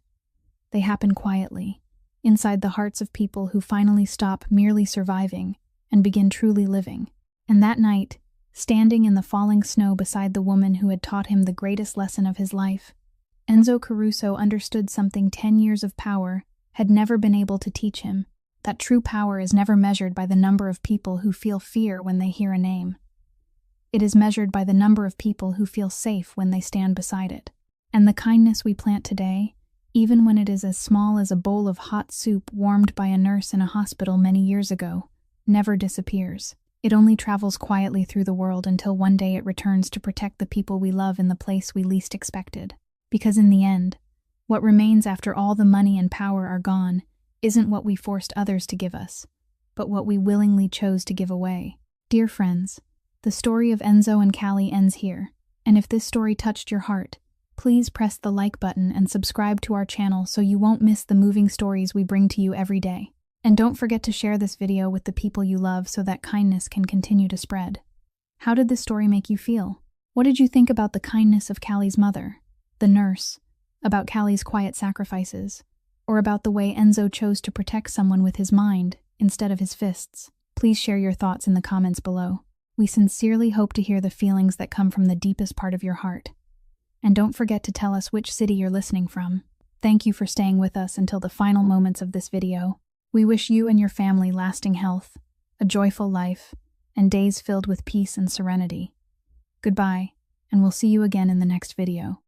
They happen quietly, inside the hearts of people who finally stop merely surviving and begin truly living. And that night, standing in the falling snow beside the woman who had taught him the greatest lesson of his life, Enzo Caruso understood something 10 years of power had never been able to teach him, that true power is never measured by the number of people who feel fear when they hear a name. It is measured by the number of people who feel safe when they stand beside it. And the kindness we plant today, even when it is as small as a bowl of hot soup warmed by a nurse in a hospital many years ago, never disappears. It only travels quietly through the world until one day it returns to protect the people we love in the place we least expected. Because in the end, what remains after all the money and power are gone isn't what we forced others to give us, but what we willingly chose to give away. Dear friends, the story of Enzo and Callie ends here, and if this story touched your heart, please press the like button and subscribe to our channel so you won't miss the moving stories we bring to you every day. And don't forget to share this video with the people you love so that kindness can continue to spread. How did this story make you feel? What did you think about the kindness of Callie's mother, the nurse, about Callie's quiet sacrifices, or about the way Enzo chose to protect someone with his mind instead of his fists? Please share your thoughts in the comments below. We sincerely hope to hear the feelings that come from the deepest part of your heart. And don't forget to tell us which city you're listening from. Thank you for staying with us until the final moments of this video. We wish you and your family lasting health, a joyful life, and days filled with peace and serenity. Goodbye, and we'll see you again in the next video.